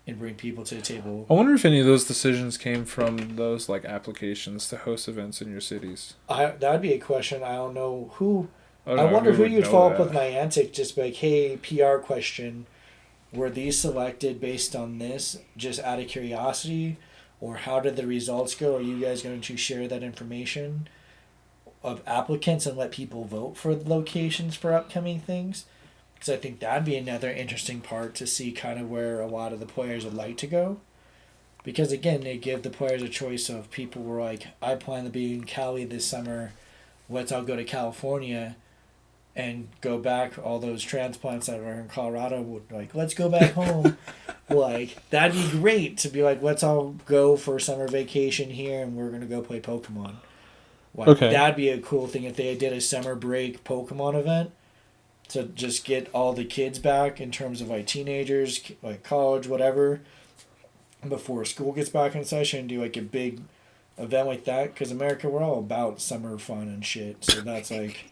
and bring people to the table. I wonder if any of those decisions came from those like applications to host events in your cities. That'd be a question. I don't know who. don't I know wonder who would you'd know follow up that. with Niantic. Just be like, hey, PR question. Were these selected based on this, just out of curiosity? Or how did the results go? Are you guys going to share that information of applicants and let people vote for the locations for upcoming things? Because I think that'd be another interesting part to see kind of where a lot of the players would like to go. Because again, they give the players a choice of people were like, I plan to be in Cali this summer. Let's all go to California and go back. All those transplants that are in Colorado would like, let's go back home. Like, that'd be great to be like, let's all go for summer vacation here and we're going to go play Pokemon. Like, Okay. That'd be a cool thing if they did a summer break Pokemon event to just get all the kids back in terms of like teenagers, like college, whatever, before school gets back in session and do like a big event like that. Because America, we're all about summer fun and shit. So that's like,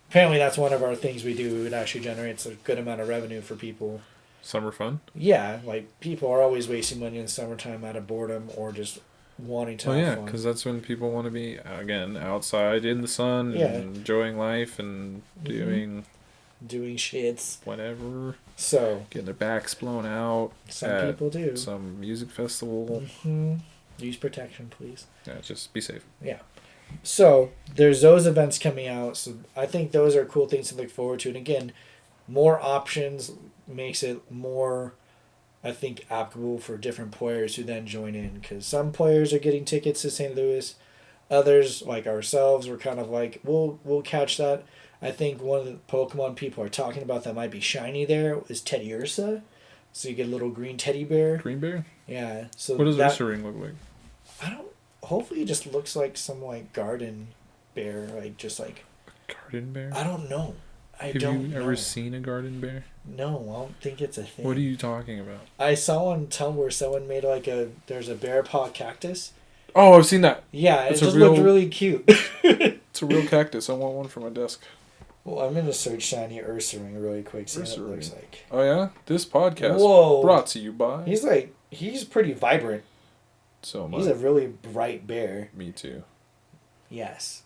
apparently that's one of our things we do. It actually generates a good amount of revenue for people. Summer fun? Yeah, like people are always wasting money in the summertime out of boredom or just wanting to Oh have yeah, fun. because that's when people want to be again outside in the sun Yeah. and enjoying life and doing Doing shits. whatever, So getting their backs blown out some at people do. some music festival. Hmm. Use protection, please. Yeah, just be safe. Yeah. So there's those events coming out. So I think those are cool things to look forward to. And again, more options makes it more, I think, applicable for different players who then join in. Because some players are getting tickets to St. Louis. Others, like ourselves, were kind of like, we'll catch that. I think one of the Pokemon people are talking about that might be shiny there is Teddy Ursa. So you get a little green teddy bear. Green Bear? Yeah. So What does that, Ursa Ring look like? I don't. Hopefully, it just looks like some like garden bear, like just like. Garden bear? I don't know. Have you ever seen a garden bear? No, I don't think it's a thing. What are you talking about? I saw on Tumblr someone made like there's a bear paw cactus. Oh, I've seen that. Yeah, It's it a just looked real- really cute. It's a real cactus. I want one for my desk. Well, I'm gonna search shiny Ursa Ring really quick, see what it Ursa looks Ring. like. Oh yeah, this podcast Whoa. brought to you by. He's pretty vibrant. So am He's I. a really bright bear. Me too. Yes.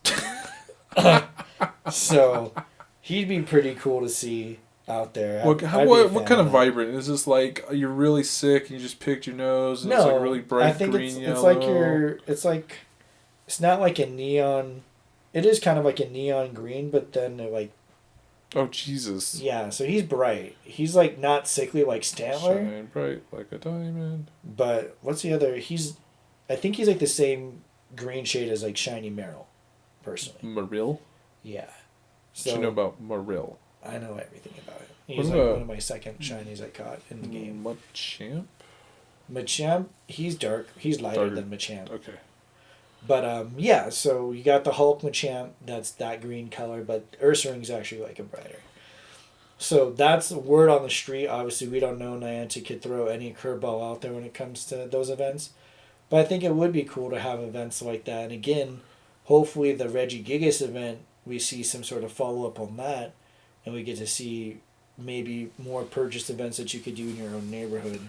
So, he'd be pretty cool to see out there. What I'd be a what fan kind of that. vibrant is this? Like you're really sick and you just picked your nose and it's like really bright I think green it's yellow. it's not like a neon. It is kind of like a neon green, but then like Oh Jesus! yeah. So he's bright. He's like not sickly like Stantler, Shine bright like a diamond. but what's the other? I think he's like the same green shade as like Shiny Meryl, personally. Marill. Yeah. What you know about Marill? I know everything about it. What He's like about- one of my second shinies I caught in the game. Machamp. Machamp, he's dark. He's lighter Darker. than Machamp. Okay. But yeah, so you got the Hulk Machamp, that's that green color, but Ursa Ring's actually like a brighter. So that's the word on the street. Obviously, we don't know Niantic could throw any curveball out there when it comes to those events. But I think it would be cool to have events like that. And again, hopefully the Regigigas event, we see some sort of follow-up on that. And we get to see maybe more purchased events that you could do in your own neighborhood.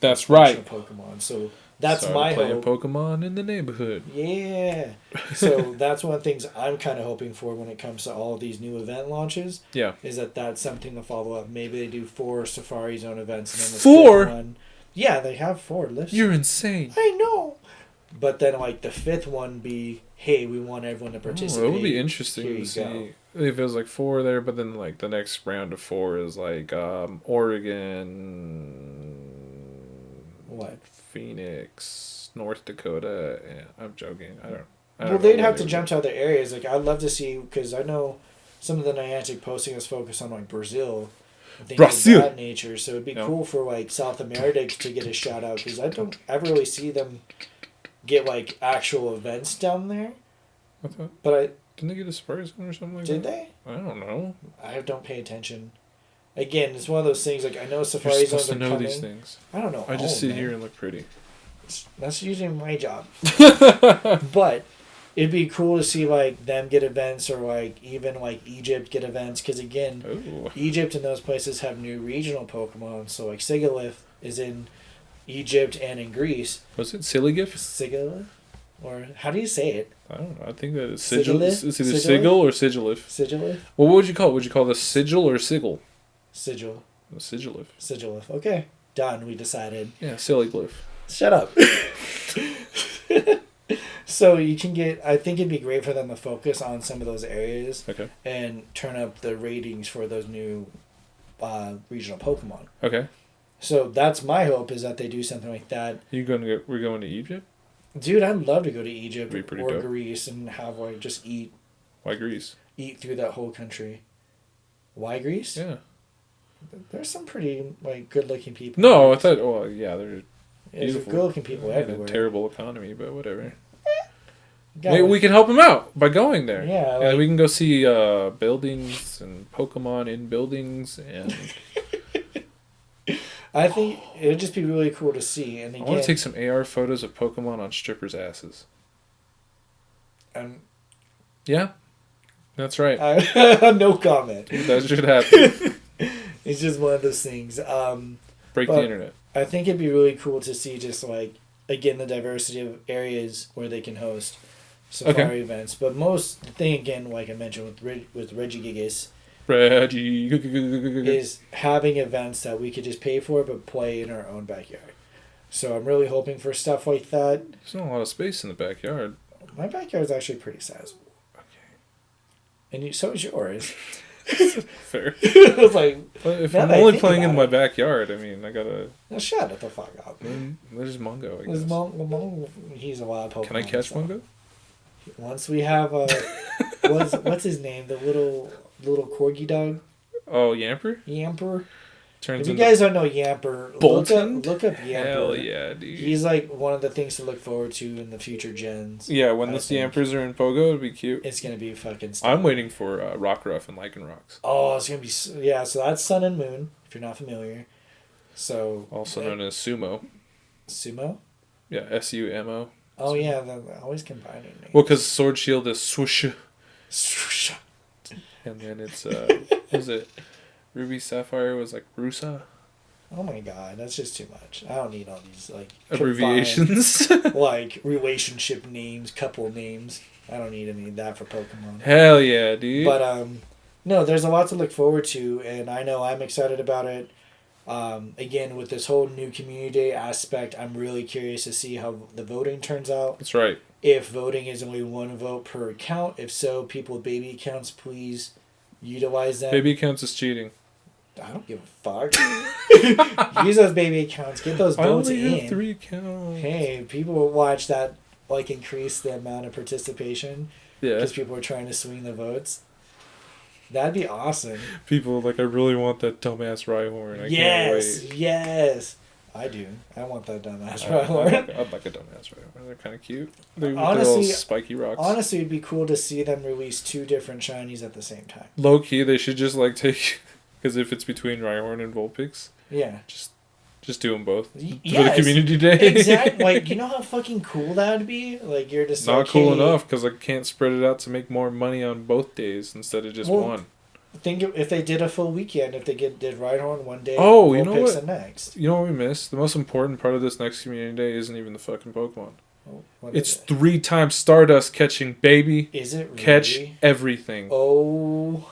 That's right. Special Pokemon. So that's Started my playing hope. Pokemon in the neighborhood. Yeah. So that's one of the things I'm kind of hoping for when it comes to all of these new event launches. Yeah. Is that's something to follow up. Maybe they do 4 Safari Zone events and then the 4? 5th one. Yeah, they have 4 listed. You're insane. I know. But then like the 5th one be, hey, we want everyone to Oh, participate. it would be interesting Here to you see go. if it was like 4 there, but then like the next round of 4 is like Oregon, What? Phoenix, North Dakota. Yeah, I'm joking. I don't. Well, they'd have to jump to other areas. Like I'd love to see because I know some of the Niantic posting is focused on like Brazil. Things Brazil. of that nature. So it'd be cool for like South America to get a shout out because I don't ever really see them get like actual events down there. But didn't they get a Spurs or something like did that? they? I don't know. I don't pay attention. Again, it's one of those things like I know You're Safari supposed Zones to are know coming. these things. I don't know. I just sit man. here and look pretty. That's usually my job. But it'd be cool to see like them get events or like even like Egypt get events because again, Egypt and those places have new regional Pokemon. So like Sigilyph is in Egypt and in Greece. Was it Sigilyph? Sigilyph? Or how do you say it? I don't know. I think that it's sigil. Sigilyph? It's either Sigilyph? sigil or Sigilyph. Sigilyph? Well, what would you call it? Would you call this sigil or sigil? Sigil. Sigilyph. Sigilyph. Okay. Done. We decided. Yeah, silly glyph. Shut up. So you can get. I think it'd be great for them to focus on some of those areas. Okay. And turn up the ratings for those new regional Pokemon. Okay. So that's my hope is that they do something like that. We're going to Egypt? Dude, I'd love to go to Egypt That'd be pretty or dope. Greece and have like just eat Why Greece? through that whole country. Why Greece? Yeah. There's some pretty like good looking people. No, I thought. Oh, yeah, they're There's beautiful. good looking people They had everywhere. a terrible economy, but whatever. Got Maybe like- we can help them out by going there. Yeah, And like- we can go see buildings and Pokemon in buildings, and I think it would just be really cool to see. And I again, want to take some AR photos of Pokemon on strippers' asses. Yeah, that's right. No comment. That should happen. It's just one of those things. Break But- the internet. I think it'd be really cool to see just like again the diversity of areas where they can host safari events. But most thing again, like I mentioned with Regigigas, Reggie. is having events that we could just pay for but play in our own backyard. So I'm really hoping for stuff like that. There's not a lot of space in the backyard. My backyard is actually pretty sizable. And so is yours. Fair. I was like, But if now I'm that I only think playing in about my it. backyard, I mean, I gotta. now shut it the fuck up. There's Mungo, I There's guess. Mongo, he's a wild Pokemon. Can I catch so. Mungo? Once we have what's his name? The little corgi dog? Oh, Yamper? Yamper? Turns If you into guys don't know Yamper, Bolton? look up Yamper. Hell yeah, dude. He's like one of the things to look forward to in the future gens. Yeah, when I the think. Yampers are in Pogo, it'd be cute. It's gonna be fucking stuff. I'm waiting for Rockruff and Lycanrocs. Oh, it's gonna be yeah. So that's Sun and Moon. If you're not familiar, so Also known as Sumo. Sumo. Yeah, SUMO. Oh yeah, they're always combining names. Well, because Sword Shield is swoosh. And then it's, was it Ruby Sapphire was like Rusa? Oh my god, that's just too much. I don't need all these like Abbreviations. combined, like relationship names, couple names. I don't need any of that for Pokemon. Hell yeah, dude. But no, there's a lot to look forward to, and I know I'm excited about it. Again, with this whole new community day aspect, I'm really curious to see how the voting turns out. That's right. If voting is only one vote per account, if so, people with baby accounts, please utilize them. Baby counts as cheating. I don't give a fuck. Use those baby accounts. Get those I votes only in. have 3 accounts. Hey, people will watch that, like, increase the amount of participation Yeah. because people are trying to swing the votes. That'd be awesome. People like, I really want that dumbass Rhyhorn. I Yes, can't wait. yes. I do. I want that dumbass I'd Rhyhorn. like a dumbass Rhyhorn. They're kind of cute. They're Honestly- little spiky rocks. Honestly, it'd be cool to see them release 2 different shinies at the same time. Low key, they should just like take, because if it's between Rhyhorn and Vulpix, Yeah. just do them both for the Yes. community day. Exactly. Like, you know how fucking cool that would be? Like, you're just Not like, cool hey, enough because I can't spread it out to make more money on both days instead of just Well, one. Think if they did a full weekend, if they did Rhyhorn one day, Oh, you know Vulpix what? the next. You know what we missed? The most important part of this next community day isn't even the fucking Pokemon. Oh, what It's is it? 3 times Stardust catching, baby. Is it really? Catch everything Oh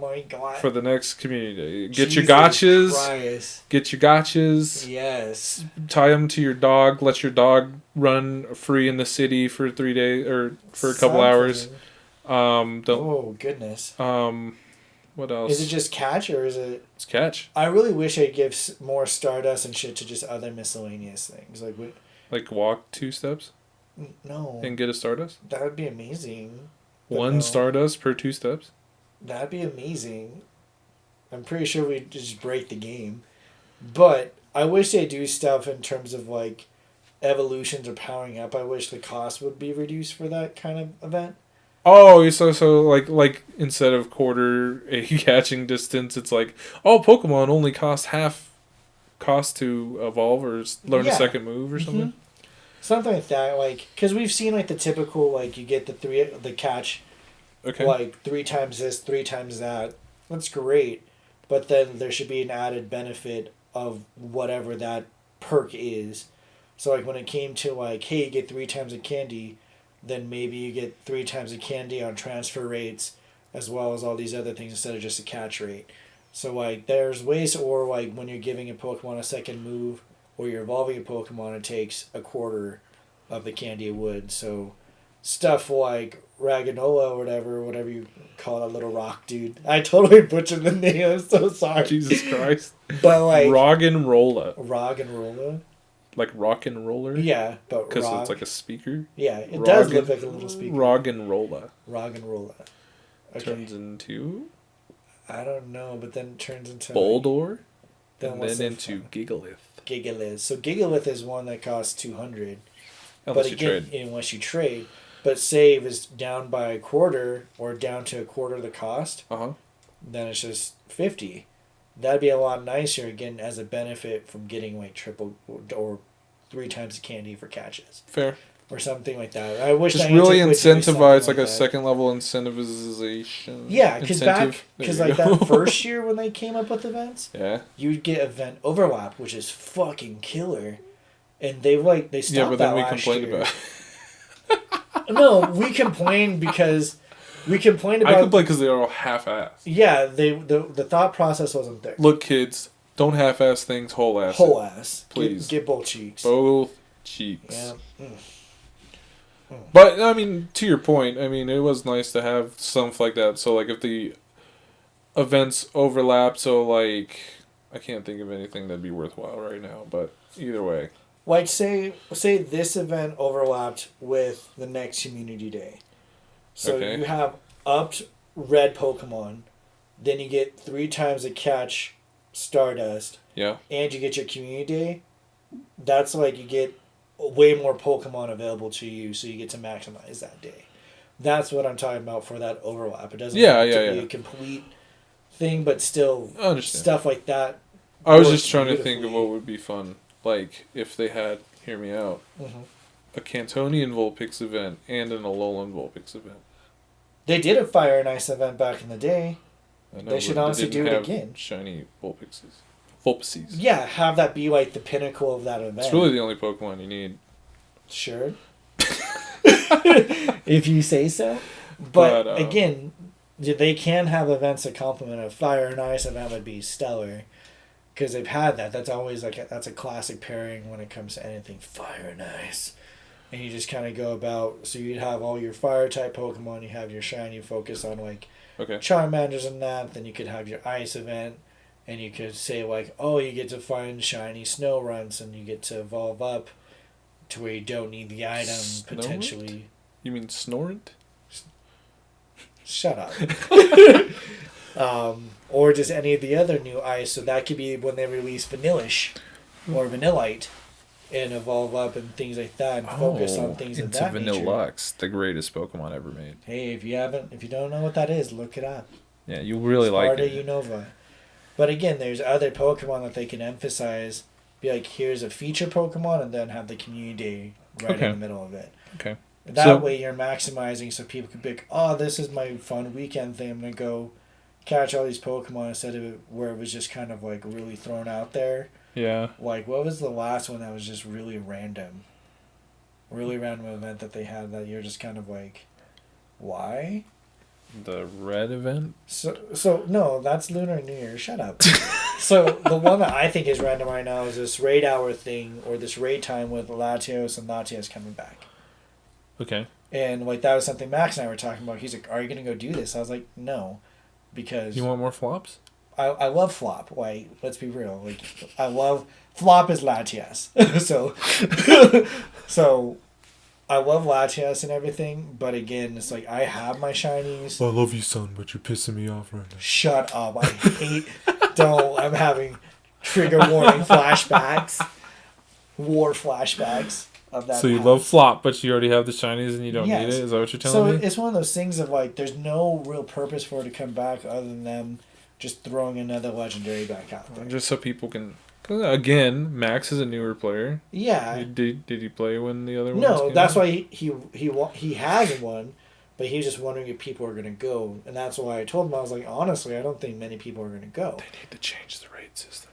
my god. for the next community day. Get Jesus your gotchas. Christ. Get your gotchas. Yes. Tie them to your dog. Let your dog run free in the city for 3 days or for a couple hours. Something. Don't. Oh goodness. What else? Is it just catch or is it? It's catch. I really wish I'd give more Stardust and shit to just other miscellaneous things. Like what? Like walk 2 steps No. and get a Stardust. That would be amazing. But 1 no. Stardust per 2 steps. That'd be amazing. I'm pretty sure we'd just break the game. But I wish they do stuff in terms of like evolutions or powering up. I wish the cost would be reduced for that kind of event. Oh, so like instead of quarter a catching distance, it's like, oh, Pokemon only cost half cost to evolve or learn a second move or something. Something like that, like because we've seen like the typical like you get the catch, like 3 times this, 3 times that. That's great, but then there should be an added benefit of whatever that perk is. So like when it came to like, hey, you get 3 times a candy, then maybe you get 3 times a candy on transfer rates, as well as all these other things instead of just a catch rate. So like there's ways, or like when you're giving a Pokemon a second move, or you're evolving a Pokemon, it takes a quarter of the candy it would. So stuff like Raganola or whatever you call that little rock dude. I totally butchered the name. I'm so sorry. Jesus Christ. But like Roggenrola. Roggenrola. Like rock and roller? Yeah, but because it's like a speaker. Yeah, it does look like a little speaker. Roggenrola. Roggenrola. Okay. Turns into? I don't know, but then it turns into Boldor. Then into Gigalith. Gigalith. So Gigalith is one that costs 200. Unless but again, unless you trade. But save is down by a quarter or down to a quarter of the cost. Then it's just 50. That'd be a lot nicer again as a benefit from getting like triple or 3 times the candy for catches. Fair. Or something like that. I wish just really incentivize like a second level incentivization. Yeah, because like that first year when they came up with events, you'd get event overlap, which is fucking killer, and they stopped that last year. Yeah, but then we complained about. No, we complained because we complained about. I complained because they were all half-assed. Yeah, the thought process wasn't there. Look, kids, don't half-ass things, whole ass. Whole ass, please. Get both cheeks. Both cheeks. Yeah. But, I mean, to your point, I mean, it was nice to have stuff like that. So, like, if the events overlap, so, like, I can't think of anything that'd be worthwhile right now, but either way. Like, say this event overlapped with the next Community Day. So you have upped red Pokemon, then you get 3 times a catch Stardust. Yeah. And you get your Community Day. That's like you get way more Pokemon available to you, so you get to maximize that day. That's what I'm talking about for that overlap. It doesn't have to be a complete thing, but still stuff like that. I was just trying to think of what would be fun. Like, if they had, hear me out, a Cantonian Vulpix event and an Alolan Vulpix event. They did a Fire and Ice event back in the day. I know, they should honestly do it again. Shiny Vulpixes. Yeah, have that be like the pinnacle of that event. It's really the only Pokemon you need. Sure. If you say so. But again, they can have events that complement a Fire and Ice event would be stellar. Because they've had that. That's always that's a classic pairing when it comes to anything Fire and Ice. And you just kind of go about, so you'd have all your Fire type Pokemon, you have your Shiny focus on like Charmanders and that, then you could have your Ice event. And you could say, like, oh, you get to find shiny Snowrunts, and you get to evolve up to where you don't need the item, potentially. You mean Snorant? Shut up. Or just any of the other new ice. So that could be when they release Vanillish or Vanillite and evolve up and things like that and focus on things of that nature. Vanillux, the greatest Pokemon ever made. Hey, if you don't know what that is, look it up. Yeah, you really like it. Sparta Unova. But again, there's other Pokemon that they can emphasize. Be like, here's a feature Pokemon, and then have the Community Day right in the middle of it. Okay. That way you're maximizing so people can pick, oh, this is my fun weekend thing. I'm going to go catch all these Pokemon instead of it where it was just kind of like really thrown out there. Yeah. Like, what was the last one that was just really random? Really random event that they had that you're just kind of like, why? The red event? So no, that's Lunar New Year. Shut up. So the one that I think is random right now is this raid hour thing, or this raid time with Latios and Latias coming back. Okay. And like that was something Max and I were talking about. He's like, "Are you gonna go do this?" I was like, "No," because you want more flops. I love Flop. Like, let's be real. Like, I love Flop is Latias. So I love Latias and everything, but again, it's like I have my shinies. I love you, son, but you're pissing me off right now. Shut up! I hate. Don't. I'm having trigger warning flashbacks, war flashbacks of that. So you love Flop, but you already have the shinies and you don't need it? Is that what you're telling me? So it's one of those things of like, there's no real purpose for it to come back other than them just throwing another legendary back out there. Just so people can. Again, Max is a newer player. Yeah. Did he play when the other one? No, that's why he has one, but he's just wondering if people are gonna go, and that's why I told him I was like, honestly, I don't think many people are gonna go. They need to change the raid system.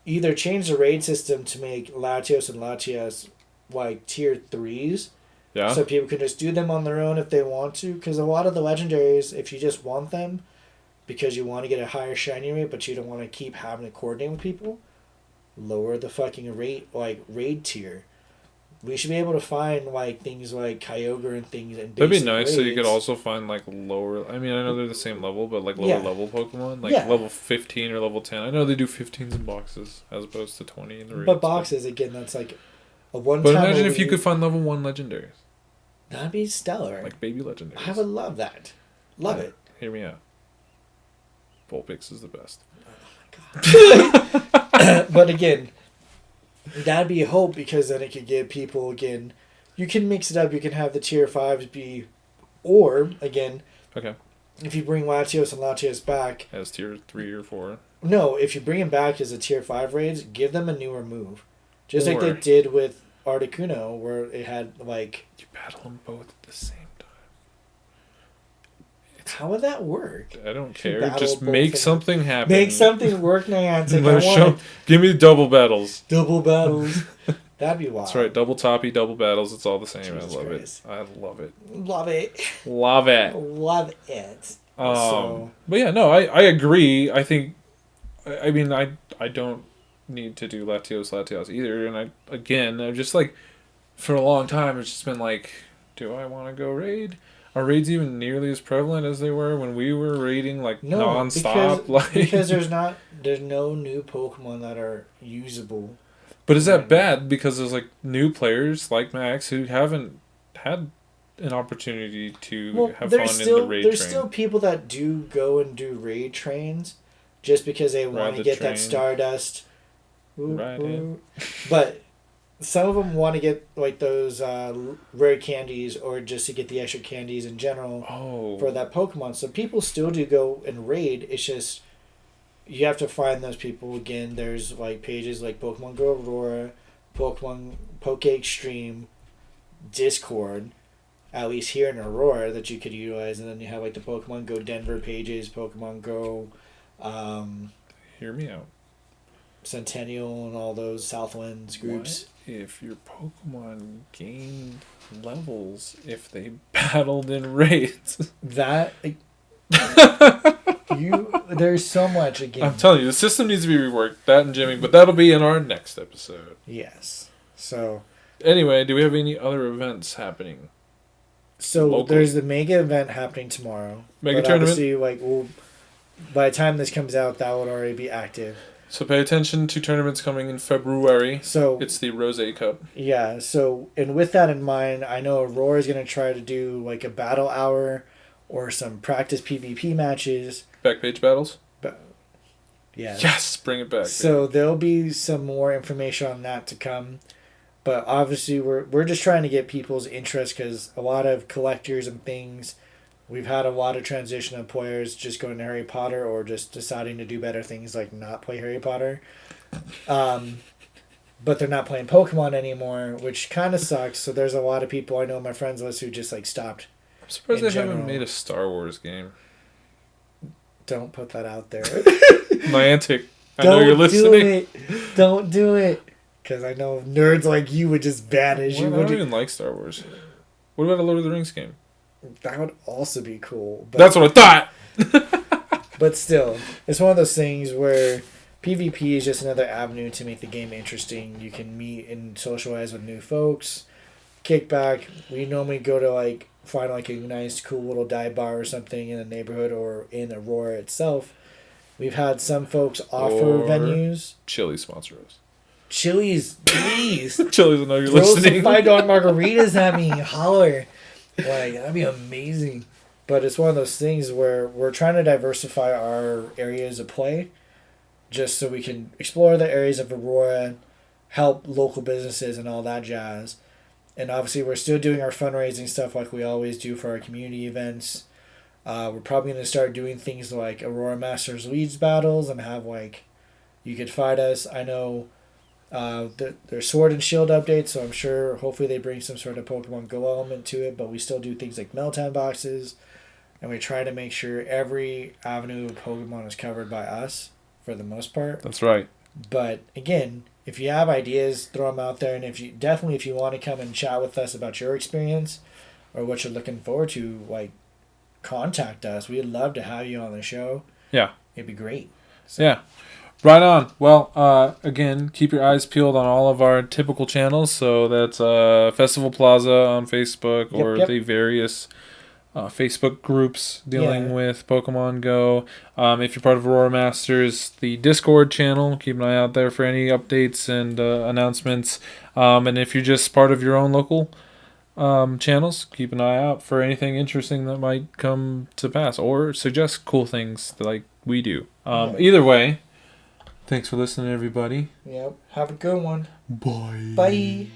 Either change the raid system to make Latios and Latias like tier 3s. Yeah. So people can just do them on their own if they want to, because a lot of the legendaries, if you just want them, because you want to get a higher shiny rate, but you don't want to keep having to coordinate with people. Lower the fucking rate, like raid tier. We should be able to find like things like Kyogre and things and that'd be nice. Raids. So you could also find like lower. I mean, I know they're the same level, but like lower level Pokemon, like level 15 or level 10. I know they do 15s in boxes as opposed to 20 in the raids. But boxes again, that's like a one. But imagine if you could find level 1 legendaries. That'd be stellar. Like baby legendaries. I would love that. Love it. Hear me out. Vulpix is the best. But again, that'd be a hope, because then it could give people, again, you can mix it up. You can have the tier 5s be, or again, okay, if you bring Latios and Latias back as tier 3 or 4. No, if you bring them back as a tier 5 raids, give them a newer move, just like they did with Articuno, where it had like you battle them both at the same time. How would that work? I don't care. Just make something happen. Make something work, Niantic. Give me double battles. Double battles. That'd be wild. That's right. Double toppy, double battles. It's all the same. Jesus I love Christ. it. I love it. Love it. Love it. Love it. But yeah, no, I agree. I think, I mean, I don't need to do Latios either. And I'm just like, for a long time, it's just been like, do I want to go raid? Are raids even nearly as prevalent as they were when we were raiding non-stop? Because there's no new Pokemon that are usable. But is that bad? Because there's like new players like Max who haven't had an opportunity to have fun in the raid train. There's still people that do go and do raid trains just because they want to get that Stardust. But some of them want to get like those rare candies, or just to get the extra candies in general for that Pokemon. So people still do go and raid. It's just you have to find those people. Again, there's like pages like Pokemon Go Aurora, Pokemon Poke Extreme, Discord, at least here in Aurora, that you could utilize. And then you have like the Pokemon Go Denver pages, Pokemon Go hear me out, Centennial, and all those Southlands groups. What if your Pokemon gained levels if they battled in raids? That there's so much again. I'm telling you, the system needs to be reworked. That and gymming, but that'll be in our next episode. Yes. So anyway, do we have any other events happening? So locally? There's the mega event happening tomorrow. Mega tournament. Obviously, by the time this comes out, that would already be active. So pay attention to tournaments coming in February. So it's the Rose Cup. Yeah. So, and with that in mind, I know Aurora is going to try to do like a battle hour or some practice PvP matches. Backpage battles. Yeah. Yes, bring it back. So there'll be some more information on that to come, but obviously we're just trying to get people's interest, because a lot of collectors and things. We've had a lot of transition of players just going to Harry Potter, or just deciding to do better things like not play Harry Potter. But they're not playing Pokemon anymore, which kind of sucks. So there's a lot of people I know on my friends list who just like stopped. I'm surprised they haven't made a Star Wars game. Don't put that out there. Niantic, I know you're listening. Don't do it. Because I know nerds like you would just banish. I don't even like Star Wars. What about a Lord of the Rings game? That would also be cool. But, that's what I thought! But still, it's one of those things where PvP is just another avenue to make the game interesting. You can meet and socialize with new folks. Kickback. We normally go to find a nice cool little dive bar or something in the neighborhood or in Aurora itself. We've had some folks offer venues. Chili sponsor us. Chili's, please. Chili's, I know you're Throw listening. some $5 margaritas at me. Holler. Like, that'd be amazing. But it's one of those things where we're trying to diversify our areas of play just so we can explore the areas of Aurora, help local businesses and all that jazz. And obviously we're still doing our fundraising stuff like we always do for our community events. We're probably going to start doing things like Aurora Masters Leads battles and have like, you could fight us. I know there's Sword and Shield updates, so I'm sure hopefully they bring some sort of Pokemon Go element to it, but we still do things like Meltdown boxes, and we try to make sure every avenue of Pokemon is covered by us for the most part. That's right. But again, if you have ideas, throw them out there, and if you want to come and chat with us about your experience or what you're looking forward to, like, contact us. We'd love to have you on the show. Yeah. It'd be great. So. Yeah. Right on. Well, again, keep your eyes peeled on all of our typical channels. So that's Festival Plaza on Facebook or the various Facebook groups dealing with Pokemon Go. If you're part of Aurora Masters, the Discord channel, keep an eye out there for any updates and announcements. And if you're just part of your own local channels, keep an eye out for anything interesting that might come to pass or suggest cool things like we do. Either way, thanks for listening, everybody. Yep. Have a good one. Bye. Bye.